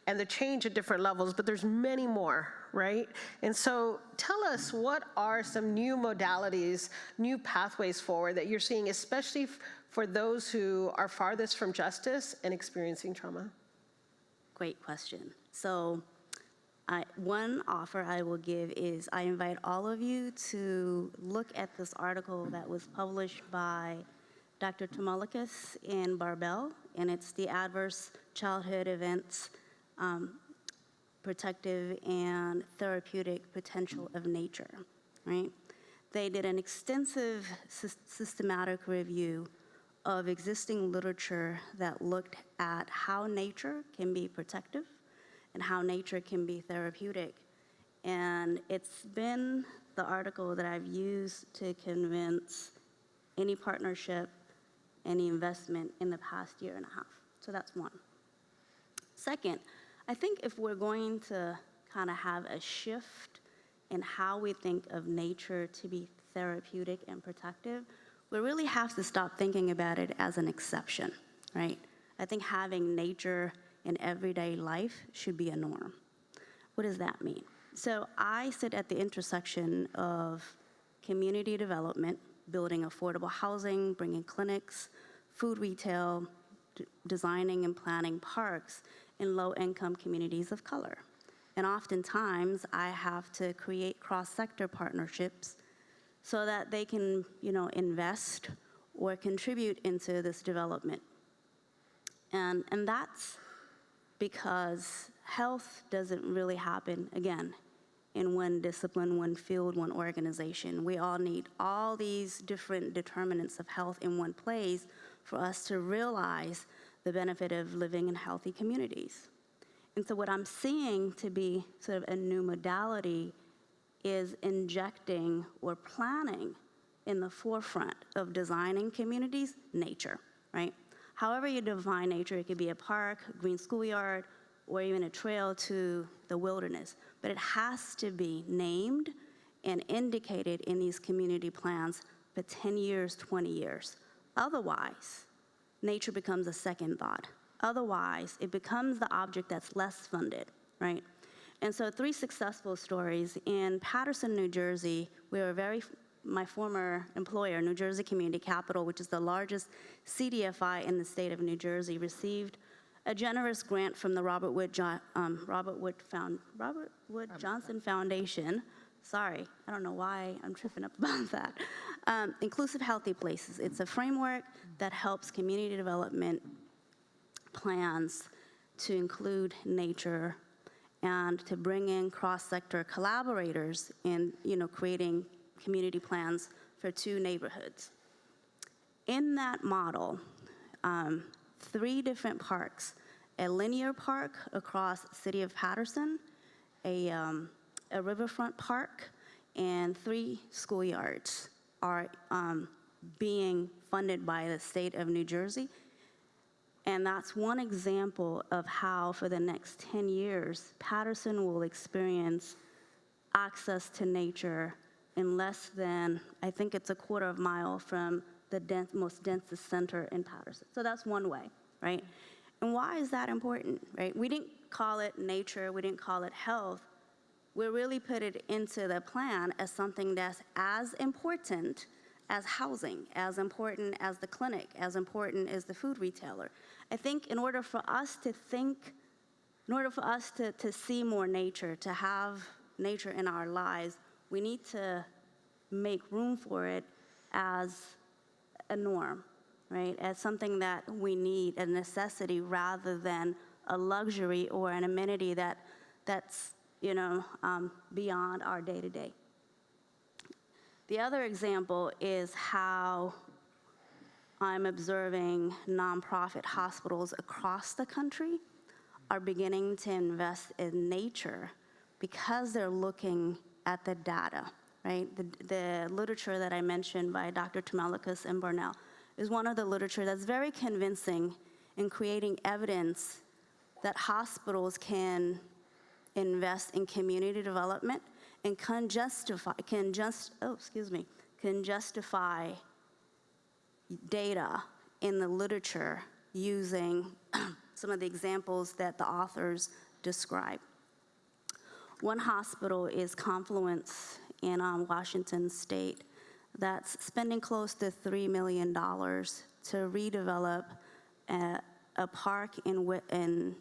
and the change at different levels, but there's many more, right? And so tell us, what are some new modalities, new pathways forward that you're seeing, especially for those who are farthest from justice and experiencing trauma? Great question. So one offer I will give is I invite all of you to look at this article that was published by Dr. Tomolikas and Barbell, and it's the Adverse Childhood Events Protective and Therapeutic Potential of Nature, right? They did an extensive systematic review of existing literature that looked at how nature can be protective and how nature can be therapeutic. And it's been the article that I've used to convince any partnership, any investment in the past year and a half. So that's one. Second, I think if we're going to kind of have a shift in how we think of nature to be therapeutic and protective, we really have to stop thinking about it as an exception, right? I think having nature in everyday life should be a norm. What does that mean? So I sit at the intersection of community development, building affordable housing, bringing clinics, food retail, designing and planning parks in low-income communities of color. And oftentimes, I have to create cross-sector partnerships so that they can, invest or contribute into this development. And that's because health doesn't really happen, again, in one discipline, one field, one organization. We all need all these different determinants of health in one place for us to realize the benefit of living in healthy communities. And so what I'm seeing to be sort of a new modality is injecting or planning in the forefront of designing communities, nature, right? However you define nature, it could be a park, a green schoolyard, or even a trail to the wilderness. But it has to be named and indicated in these community plans for 10 years, 20 years. Otherwise, nature becomes a second thought. Otherwise, it becomes the object that's less funded, right? And so 3 successful stories. In Paterson, New Jersey, my former employer, New Jersey Community Capital, which is the largest CDFI in the state of New Jersey, received a generous grant from the Robert Wood Johnson Foundation. Sorry, I don't know why I'm tripping up about that. Inclusive Healthy Places. It's a framework that helps community development plans to include nature and to bring in cross-sector collaborators in, creating community plans for 2 neighborhoods. In that model, 3 different parks, a linear park across the city of Paterson, a riverfront park, and 3 schoolyards are being funded by the state of New Jersey. And that's one example of how, for the next 10 years, Paterson will experience access to nature in less than, I think it's a quarter of a mile from the most densest center in Paterson. So that's one way, right? And why is that important, right? We didn't call it nature, we didn't call it health. We really put it into the plan as something that's as important as housing, as important as the clinic, as important as the food retailer. I think in order for us to see more nature, to have nature in our lives, we need to make room for it as a norm, right? As something that we need, a necessity, rather than a luxury or an amenity that's beyond our day-to-day. The other example is how I'm observing nonprofit hospitals across the country are beginning to invest in nature because they're looking at the data, right? The literature that I mentioned by Dr. Tumelikas and Burnell is one of the literature that's very convincing in creating evidence that hospitals can invest in community development and can justify data in the literature using some of the examples that the authors describe. One hospital is Confluence in Washington State that's spending close to $3 million to redevelop a park in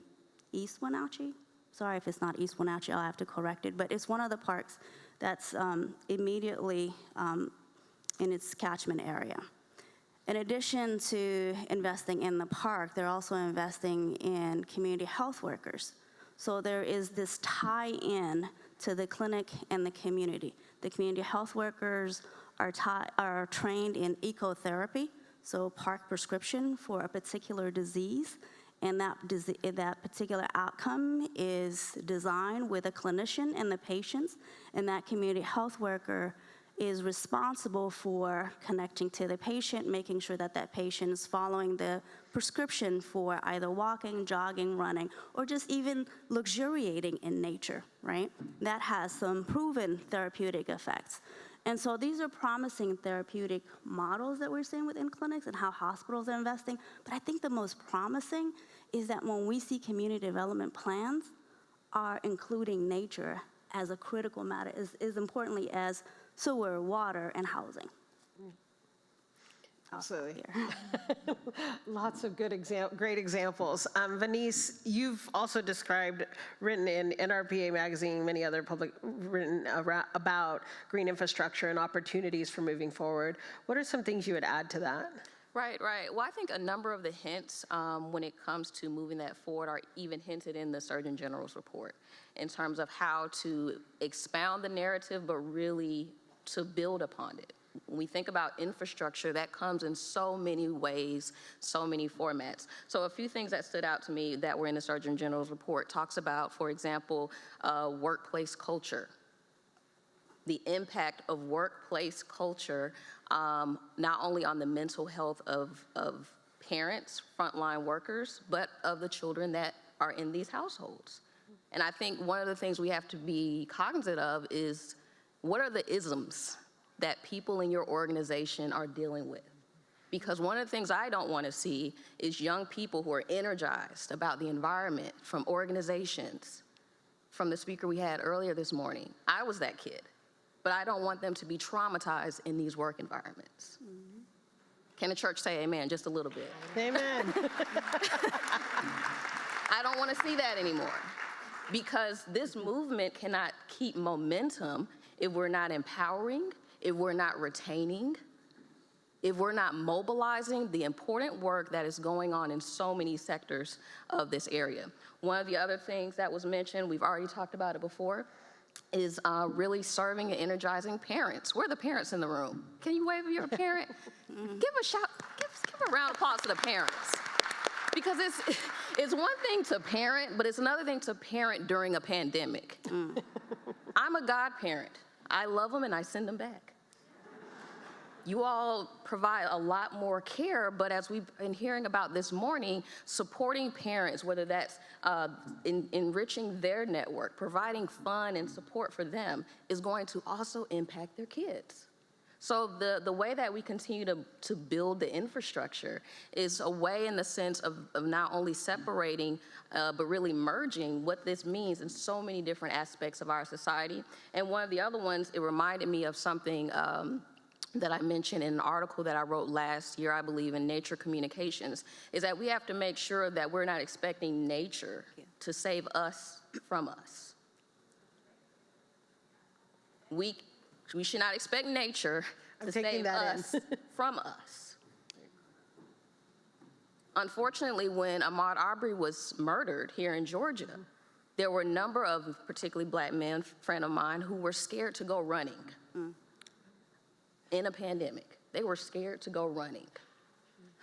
East Wenatchee. Sorry if it's not East Wenatchee, I'll have to correct it, but it's one of the parks that's immediately in its catchment area. In addition to investing in the park, they're also investing in community health workers. So there is this tie-in to the clinic and the community. The community health workers are trained in ecotherapy, so park prescription for a particular disease, and that particular outcome is designed with a clinician and the patients, and that community health worker is responsible for connecting to the patient, making sure that that patient is following the prescription for either walking, jogging, running, or just even luxuriating in nature, right? That has some proven therapeutic effects. And so these are promising therapeutic models that we're seeing within clinics and how hospitals are investing. But I think the most promising is that when we see community development plans are including nature as a critical matter, as importantly as sewer, water, and housing. Absolutely. Lots of great examples. Venice, you've also written in NRPA Magazine, many other written about green infrastructure and opportunities for moving forward. What are some things you would add to that? Right. Well, I think a number of the hints when it comes to moving that forward are even hinted in the Surgeon General's report in terms of how to expound the narrative, but really to build upon it. When we think about infrastructure, that comes in so many ways, so many formats. So a few things that stood out to me that were in the Surgeon General's report talks about, for example, workplace culture. The impact of workplace culture, not only on the mental health of parents, frontline workers, but of the children that are in these households. And I think one of the things we have to be cognizant of is, what are the isms that people in your organization are dealing with? Because one of the things I don't want to see is young people who are energized about the environment from organizations. From the speaker we had earlier this morning, I was that kid, but I don't want them to be traumatized in these work environments. Mm-hmm. Can the church say amen just a little bit? Amen. I don't want to see that anymore, because this movement cannot keep momentum if we're not empowering, if we're not retaining, if we're not mobilizing the important work that is going on in so many sectors of this area. One of the other things that was mentioned, we've already talked about it before, is really serving and energizing parents. Where are the parents in the room? Can you wave if you're a parent? Give a shout, give a round of applause to the parents. Because it's one thing to parent, but it's another thing to parent during a pandemic. I'm a godparent. I love them and I send them back. You all provide a lot more care, but as we've been hearing about this morning, supporting parents, whether that's enriching their network, providing fun and support for them, is going to also impact their kids. So the way that we continue to build the infrastructure is a way in the sense of not only separating, but really merging what this means in so many different aspects of our society. And one of the other ones, it reminded me of something that I mentioned in an article that I wrote last year, I believe, in Nature Communications, is that we have to make sure that we're not expecting nature to save us from us. We should not expect nature to save us from us. Unfortunately, when Ahmaud Arbery was murdered here in Georgia, there were a number of particularly black men, friend of mine, who were scared to go running. In a pandemic. They were scared to go running.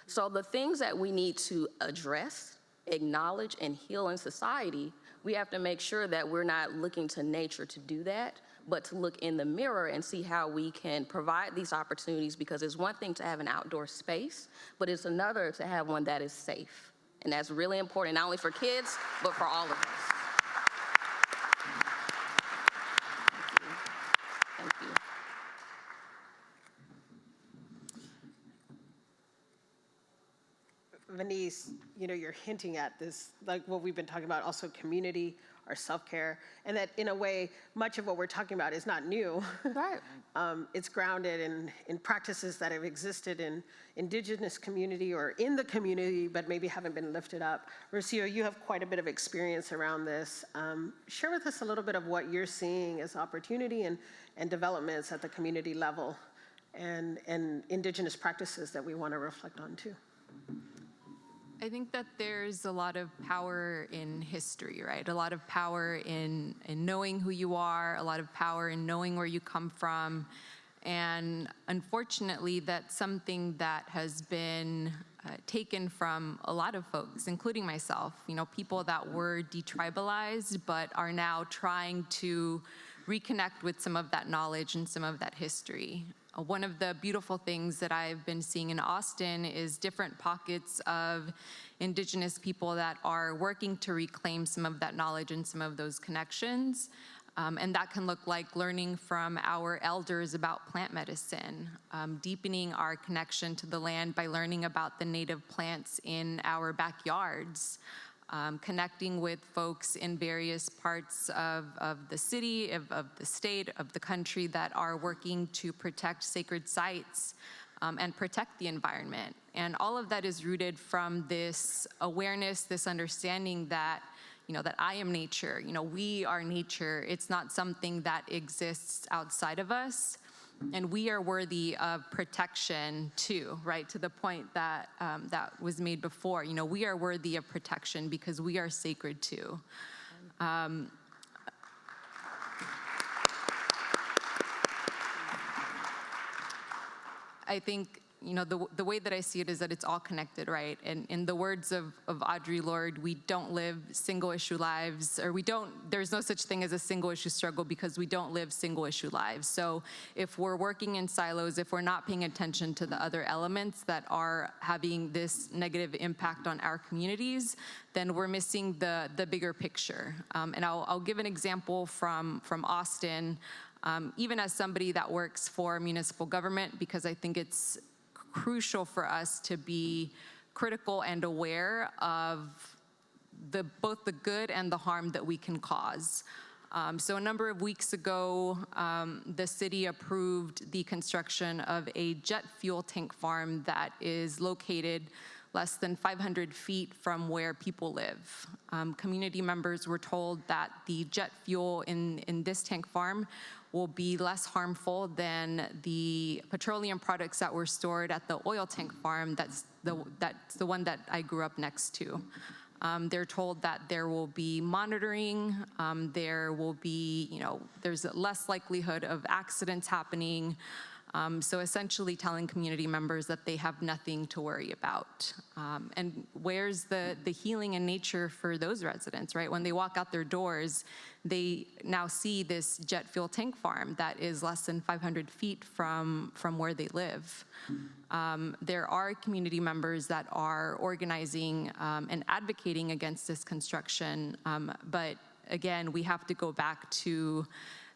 So the things that we need to address, acknowledge, and heal in society, we have to make sure that we're not looking to nature to do that, but to look in the mirror and see how we can provide these opportunities, because it's one thing to have an outdoor space, but it's another to have one that is safe. And that's really important, not only for kids, but for all of us. Thank you. Venice, you're hinting at this, like what we've been talking about, also community, our self-care, and that in a way, much of what we're talking about is not new. Right. It's grounded in practices that have existed in indigenous community or in the community, but maybe haven't been lifted up. Rocio, you have quite a bit of experience around this. Share with us a little bit of what you're seeing as opportunity and developments at the community level and indigenous practices that we want to reflect on too. I think that there's a lot of power in history, right? A lot of power in knowing who you are, a lot of power in knowing where you come from. And unfortunately, that's something that has been taken from a lot of folks, including myself, people that were detribalized but are now trying to reconnect with some of that knowledge and some of that history. One of the beautiful things that I've been seeing in Austin is different pockets of Indigenous people that are working to reclaim some of that knowledge and some of those connections. And that can look like learning from our elders about plant medicine, deepening our connection to the land by learning about the native plants in our backyards, connecting with folks in various parts of the city, of the state, of the country that are working to protect sacred sites and protect the environment. And all of that is rooted from this awareness, this understanding that, that I am nature, we are nature. It's not something that exists outside of us. And we are worthy of protection too, right? To the point that that was made before. We are worthy of protection because we are sacred too. I think, the way that I see it is that it's all connected, right? And in the words of Audre Lorde, we don't live single issue lives, or there's no such thing as a single issue struggle because we don't live single issue lives. So if we're working in silos, if we're not paying attention to the other elements that are having this negative impact on our communities, then we're missing the bigger picture. And I'll give an example from Austin, even as somebody that works for municipal government, because I think it's crucial for us to be critical and aware of both the good and the harm that we can cause. So a number of weeks ago, the city approved the construction of a jet fuel tank farm that is located less than 500 feet from where people live. Community members were told that the jet fuel in this tank farm will be less harmful than the petroleum products that were stored at the oil tank farm. That's the one that I grew up next to. They're told that there will be monitoring, there will be, there's less likelihood of accidents happening. So essentially telling community members that they have nothing to worry about. And where's the healing in nature for those residents, right? When they walk out their doors, they now see this jet fuel tank farm that is less than 500 feet from where they live. There are community members that are organizing and advocating against this construction, but again, we have to go back to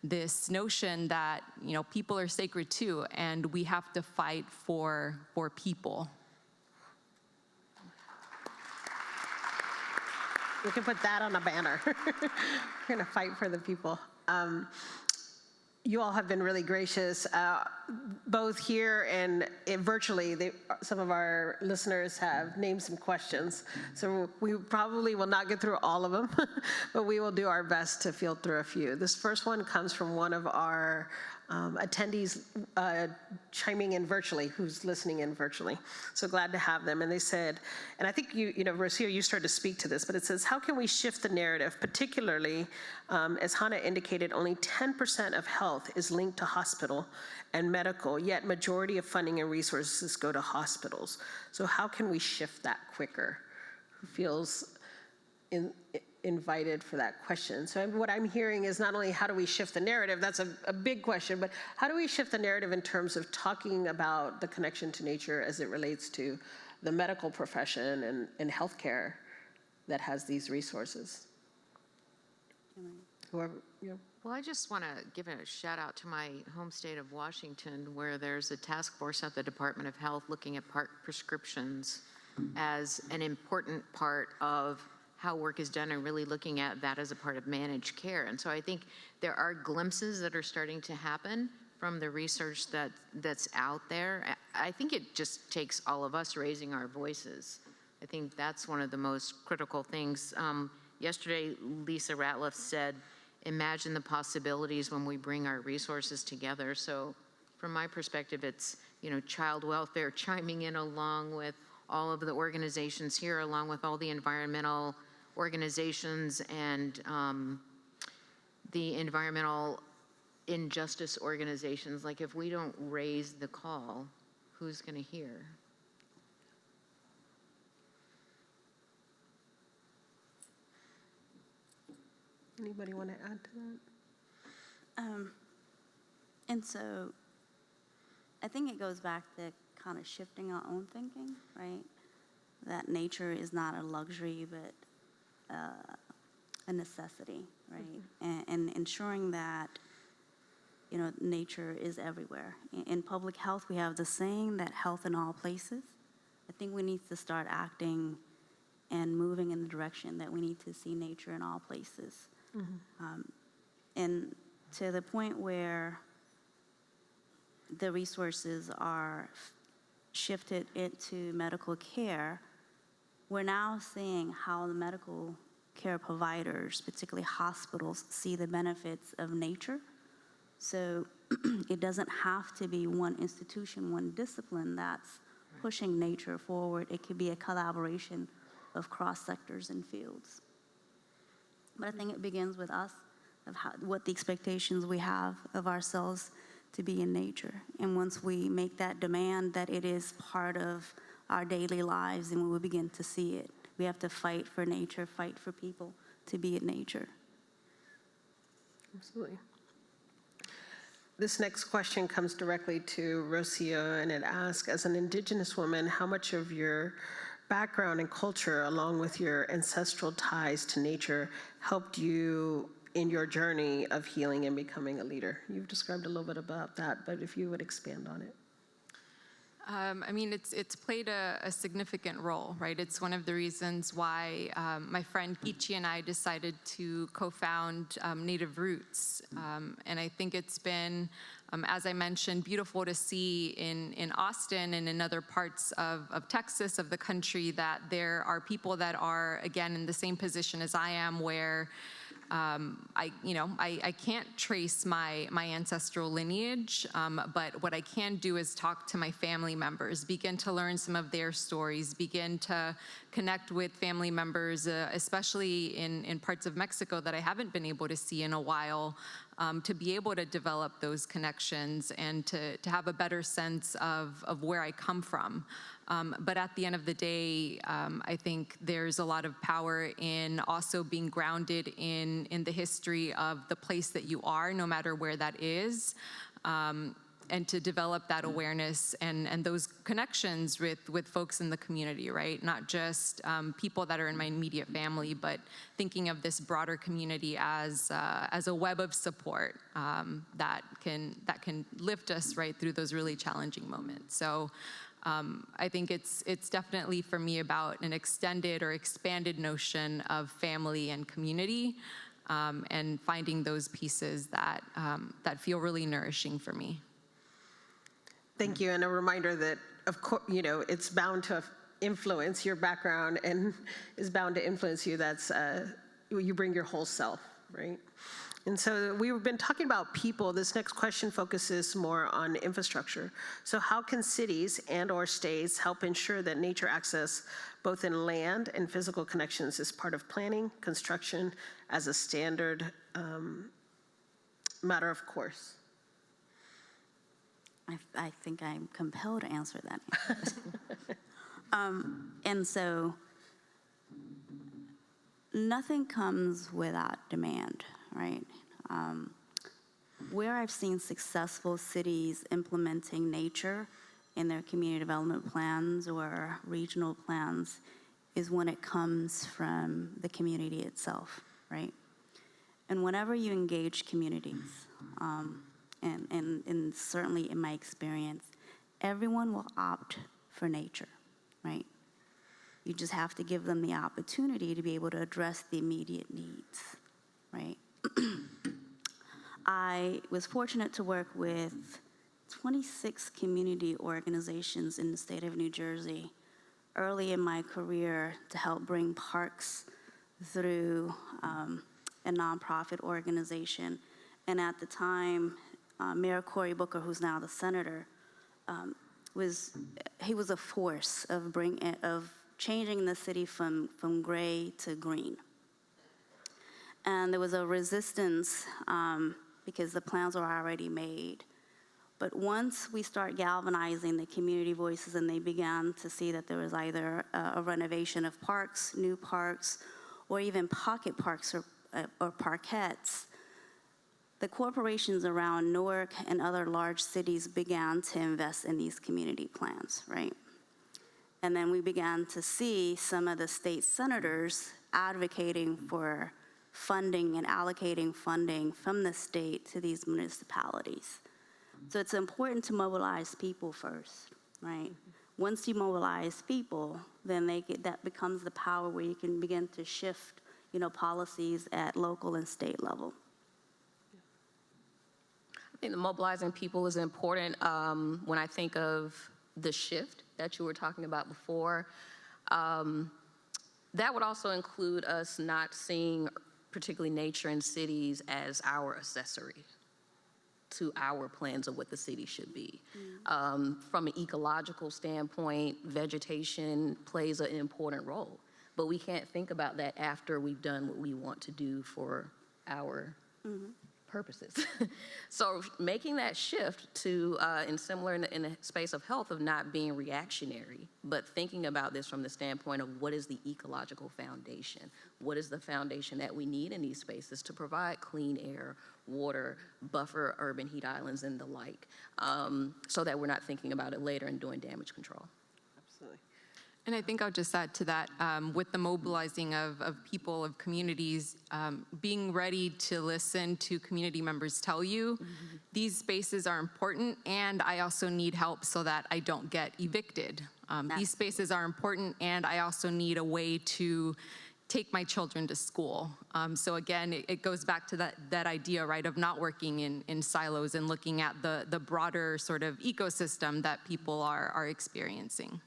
this notion that people are sacred too, and we have to fight for people. We can put that on a banner. We're going to fight for the people. You all have been really gracious, both here and virtually. Some of our listeners have named some questions, so we probably will not get through all of them, but we will do our best to field through a few. This first one comes from one of our attendees chiming in virtually, who's listening in virtually. So glad to have them. And they said, and I think Rocio, you started to speak to this, but it says, how can we shift the narrative, particularly, as Hannah indicated, only 10% of health is linked to hospital and medical, yet majority of funding and resources go to hospitals. So how can we shift that quicker? Who feels invited for that question? So what I'm hearing is not only how do we shift the narrative, that's a big question, but how do we shift the narrative in terms of talking about the connection to nature as it relates to the medical profession and healthcare that has these resources? Whoever, Well, I just want to give a shout out to my home state of Washington, where there's a task force at the Department of Health looking at prescriptions as an important part of how work is done and really looking at that as a part of managed care. And so I think there are glimpses that are starting to happen from the research that's out there. I think it just takes all of us raising our voices. I think that's one of the most critical things. Yesterday, Lisa Ratliff said, imagine the possibilities when we bring our resources together. So from my perspective, it's, child welfare chiming in along with all of the organizations here, along with all the environmental organizations and the environmental injustice organizations. Like, if we don't raise the call, who's going to hear? Anybody want to add to that? And so I think it goes back to kind of shifting our own thinking, right? That nature is not a luxury, but a necessity, right? And ensuring that, you know, nature is everywhere. In public health, we have the saying that health in all places. I think we need to start acting and moving in the direction that we need to see nature in all places. And to the point where the resources are shifted into medical care, we're now seeing how the medical care providers, particularly hospitals, see the benefits of nature. So it doesn't have to be one institution, one discipline that's pushing nature forward. It could be a collaboration of cross sectors and fields. But I think it begins with us, of what the expectations we have of ourselves to be in nature. And once we make that demand that it is part of our daily lives, then we will begin to see it. We have to fight for nature, fight for people to be in nature. Absolutely. This next question comes directly to Rocio, and it asks, as an Indigenous woman, how much of your background and culture, along with your ancestral ties to nature, helped you in your journey of healing and becoming a leader? You've described a little bit about that, but if you would expand on it. I mean, it's played a significant role, right? It's one of the reasons why my friend Peachy and I decided to co-found Native Roots. And I think it's been, as I mentioned, beautiful to see in Austin and in other parts of Texas, of the country, that there are people that are, again, in the same position as I am, where I can't trace my ancestral lineage, but what I can do is talk to my family members, begin to learn some of their stories, begin to connect with family members, especially in parts of Mexico that I haven't been able to see in a while, to be able to develop those connections and to have a better sense of where I come from. But at the end of the day, I think there's a lot of power in also being grounded in the history of the place that you are, no matter where that is, and to develop that awareness and those connections with folks in the community, right? Not just people that are in my immediate family, but thinking of this broader community as a web of support that can lift us right through those really challenging moments. So. I think it's definitely for me about an extended or expanded notion of family and community, and finding those pieces that feel really nourishing for me. Thank you, and a reminder that, of course, it's bound to influence your background and is bound to influence you. That's you bring your whole self, right? And so we've been talking about people. This next question focuses more on infrastructure. So how can cities and/or states help ensure that nature access, both in land and physical connections, is part of planning, construction, as a standard matter of course? I think I'm compelled to answer that. And so nothing comes without demand, right? Where I've seen successful cities implementing nature in their community development plans or regional plans is when it comes from the community itself, right? And whenever you engage communities, and certainly in my experience, everyone will opt for nature, right? You just have to give them the opportunity to be able to address the immediate needs, right? I was fortunate to work with 26 community organizations in the state of New Jersey early in my career to help bring parks through a nonprofit organization. And at the time, Mayor Cory Booker, who's now the senator, was a force of changing the city from gray to green. And there was a resistance because the plans were already made. But once we start galvanizing the community voices and they began to see that there was either a renovation of parks, new parks, or even pocket parks or parkettes, the corporations around Newark and other large cities began to invest in these community plans, right? And then we began to see some of the state senators advocating for funding and allocating funding from the state to these municipalities. So it's important to mobilize people first, right? Once you mobilize people, then that becomes the power where you can begin to shift, policies at local and state level. I think the mobilizing people is important. When I think of the shift that you were talking about before, that would also include us not seeing particularly nature and cities as our accessory to our plans of what the city should be. From an ecological standpoint, vegetation plays an important role, but we can't think about that after we've done what we want to do for our purposes. So making that shift to, in the space of health, of not being reactionary, but thinking about this from the standpoint of what is the ecological foundation? What is the foundation that we need in these spaces to provide clean air, water, buffer urban heat islands and the like, so that we're not thinking about it later and doing damage control. Absolutely. And I think I'll just add to that, with the mobilizing of people, of communities, being ready to listen to community members tell you, these spaces are important, and I also need help so that I don't get evicted. These spaces are important, and I also need a way to take my children to school. So again, it goes back to that idea, right, of not working in silos and looking at the broader sort of ecosystem that people are experiencing.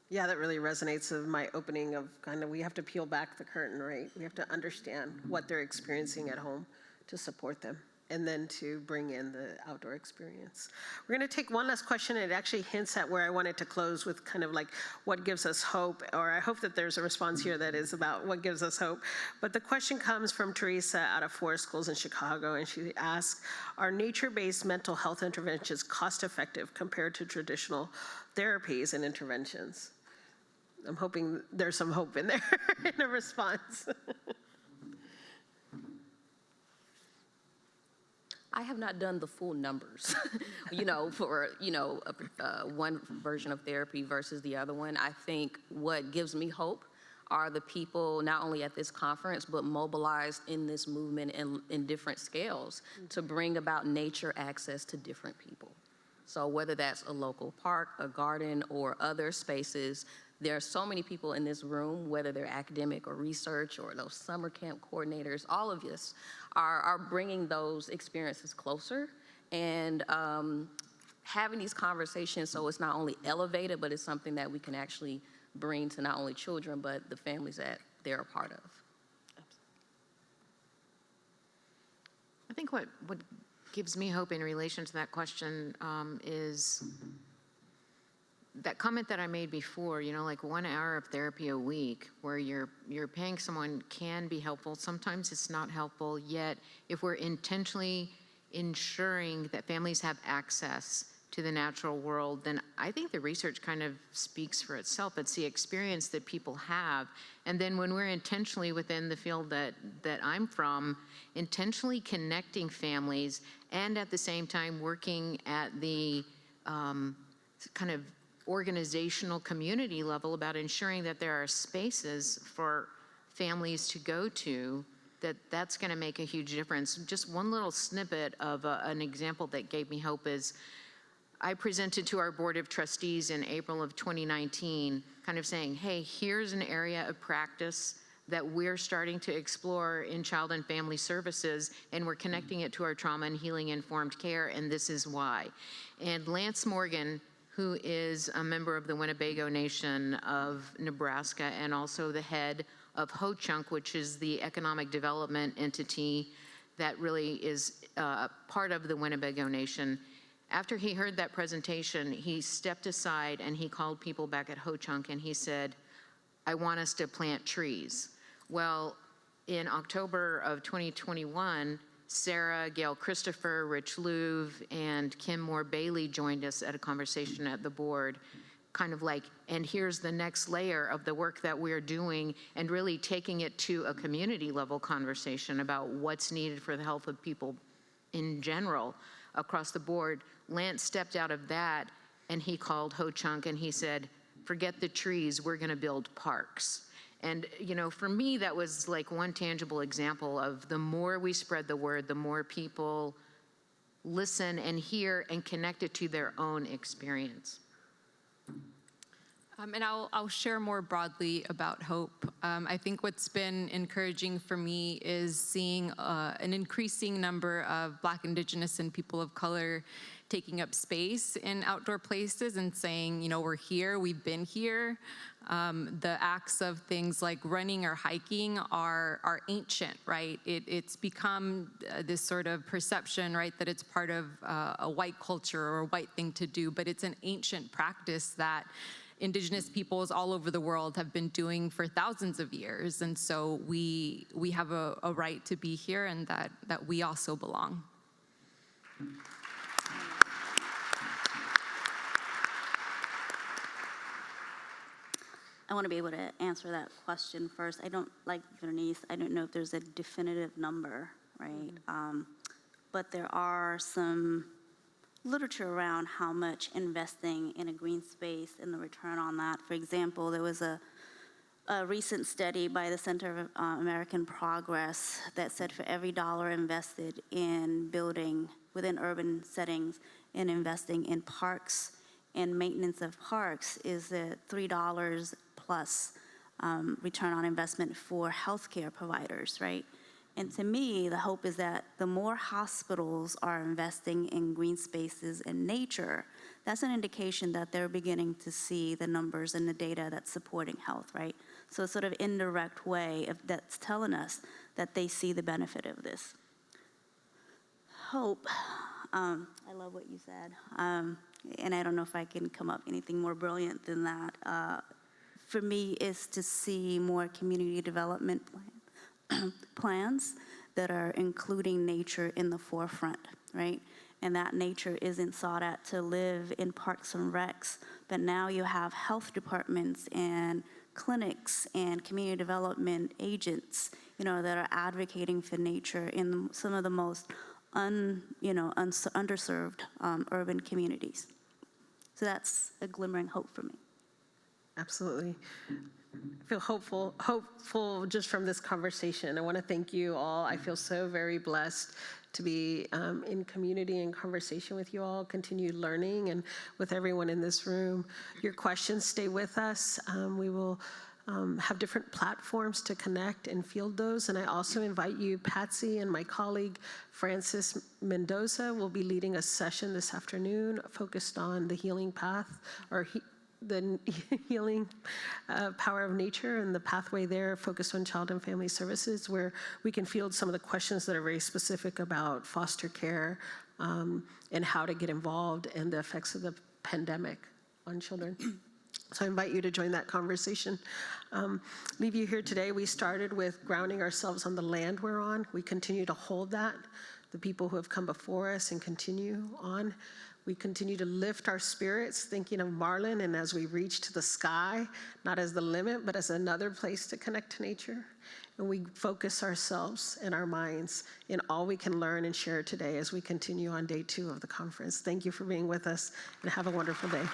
Yeah, that really resonates with my opening of we have to peel back the curtain, right? We have to understand what they're experiencing at home to support them, and then to bring in the outdoor experience. We're going to take one last question. It actually hints at where I wanted to close with what gives us hope, or I hope that there's a response here that is about what gives us hope. But the question comes from Teresa out of Forest Schools in Chicago, and she asks, are nature-based mental health interventions cost-effective compared to traditional therapies and interventions? I'm hoping there's some hope in there in a response. I have not done the full numbers, for, one version of therapy versus the other one. I think what gives me hope are the people not only at this conference, but mobilized in this movement in different scales to bring about nature access to different people. So whether that's a local park, a garden, or other spaces, there are so many people in this room, whether they're academic or research or those summer camp coordinators, all of us are bringing those experiences closer and having these conversations so it's not only elevated, but it's something that we can actually bring to not only children, but the families that they're a part of. I think what gives me hope in relation to that question is that comment that I made before, 1 hour of therapy a week where you're paying someone can be helpful. Sometimes it's not helpful, yet if we're intentionally ensuring that families have access to the natural world, then I think the research kind of speaks for itself. It's the experience that people have. And then when we're intentionally within the field that I'm from, intentionally connecting families and at the same time working at the kind of organizational community level about ensuring that there are spaces for families to go to, that's going to make a huge difference. Just one little snippet of an example that gave me hope is I presented to our Board of Trustees in April of 2019, kind of saying, hey, here's an area of practice that we're starting to explore in child and family services, and we're connecting it to our trauma and healing informed care, and this is why. And Lance Morgan, who is a member of the Winnebago Nation of Nebraska and also the head of Ho-Chunk, which is the economic development entity that really is part of the Winnebago Nation. After he heard that presentation, he stepped aside and he called people back at Ho-Chunk and he said, I want us to plant trees. Well, in October of 2021, Sarah, Gail Christopher, Rich Louv, and Kim Moore Bailey joined us at a conversation at the board kind of like, and here's the next layer of the work that we're doing, and really taking it to a community level conversation about what's needed for the health of people in general across the board. Lance stepped out of that and he called Ho Chunk and he said, forget the trees, we're going to build parks. And, you know, for me, that was like one tangible example of the more we spread the word, the more people listen and hear and connect it to their own experience. And I'll share more broadly about hope. I think what's been encouraging for me is seeing an increasing number of Black, Indigenous, and people of color taking up space in outdoor places and saying, you know, we're here, we've been here. The acts of things like running or hiking are ancient, right? It's become this sort of perception, right, that it's part of a white culture or a white thing to do, but it's an ancient practice that Indigenous peoples all over the world have been doing for thousands of years. And so we have a right to be here, and that we also belong. I want to be able to answer that question first. I don't, like Bernice, I don't know if there's a definitive number, right? But there are some literature around how much investing in a green space and the return on that. For example, there was a recent study by the Center of American Progress that said for every dollar invested in building within urban settings and investing in parks and maintenance of parks is a $3 plus return on investment for healthcare providers, right? And to me, the hope is that the more hospitals are investing in green spaces and nature, that's an indication that they're beginning to see the numbers and the data that's supporting health, right? So a sort of indirect way that's telling us that they see the benefit of this. Hope, I love what you said, and I don't know if I can come up anything more brilliant than that. For me, is to see more community development plans that are including nature in the forefront, right? And that nature isn't sought out to live in parks and recs, but now you have health departments and clinics and community development agents, you know, that are advocating for nature in some of the most underserved urban communities. So that's a glimmering hope for me. Absolutely. I feel hopeful just from this conversation. I want to thank you all. I feel so very blessed to be in community and conversation with you all, continued learning, and with everyone in this room. Your questions stay with us. We will have different platforms to connect and field those. And I also invite you, Patsy and my colleague, Francis Mendoza, will be leading a session this afternoon focused on the healing path, or the healing power of nature and the pathway there, focused on child and family services, where we can field some of the questions that are very specific about foster care and how to get involved and the effects of the pandemic on children. So I invite you to join that conversation. Leave you here today. We started with grounding ourselves on the land we're on. We continue to hold that, the people who have come before us, and continue on. We continue to lift our spirits, thinking of Marlin, and as we reach to the sky, not as the limit, but as another place to connect to nature. And we focus ourselves and our minds in all we can learn and share today as we continue on day 2 of the conference. Thank you for being with us, and have a wonderful day.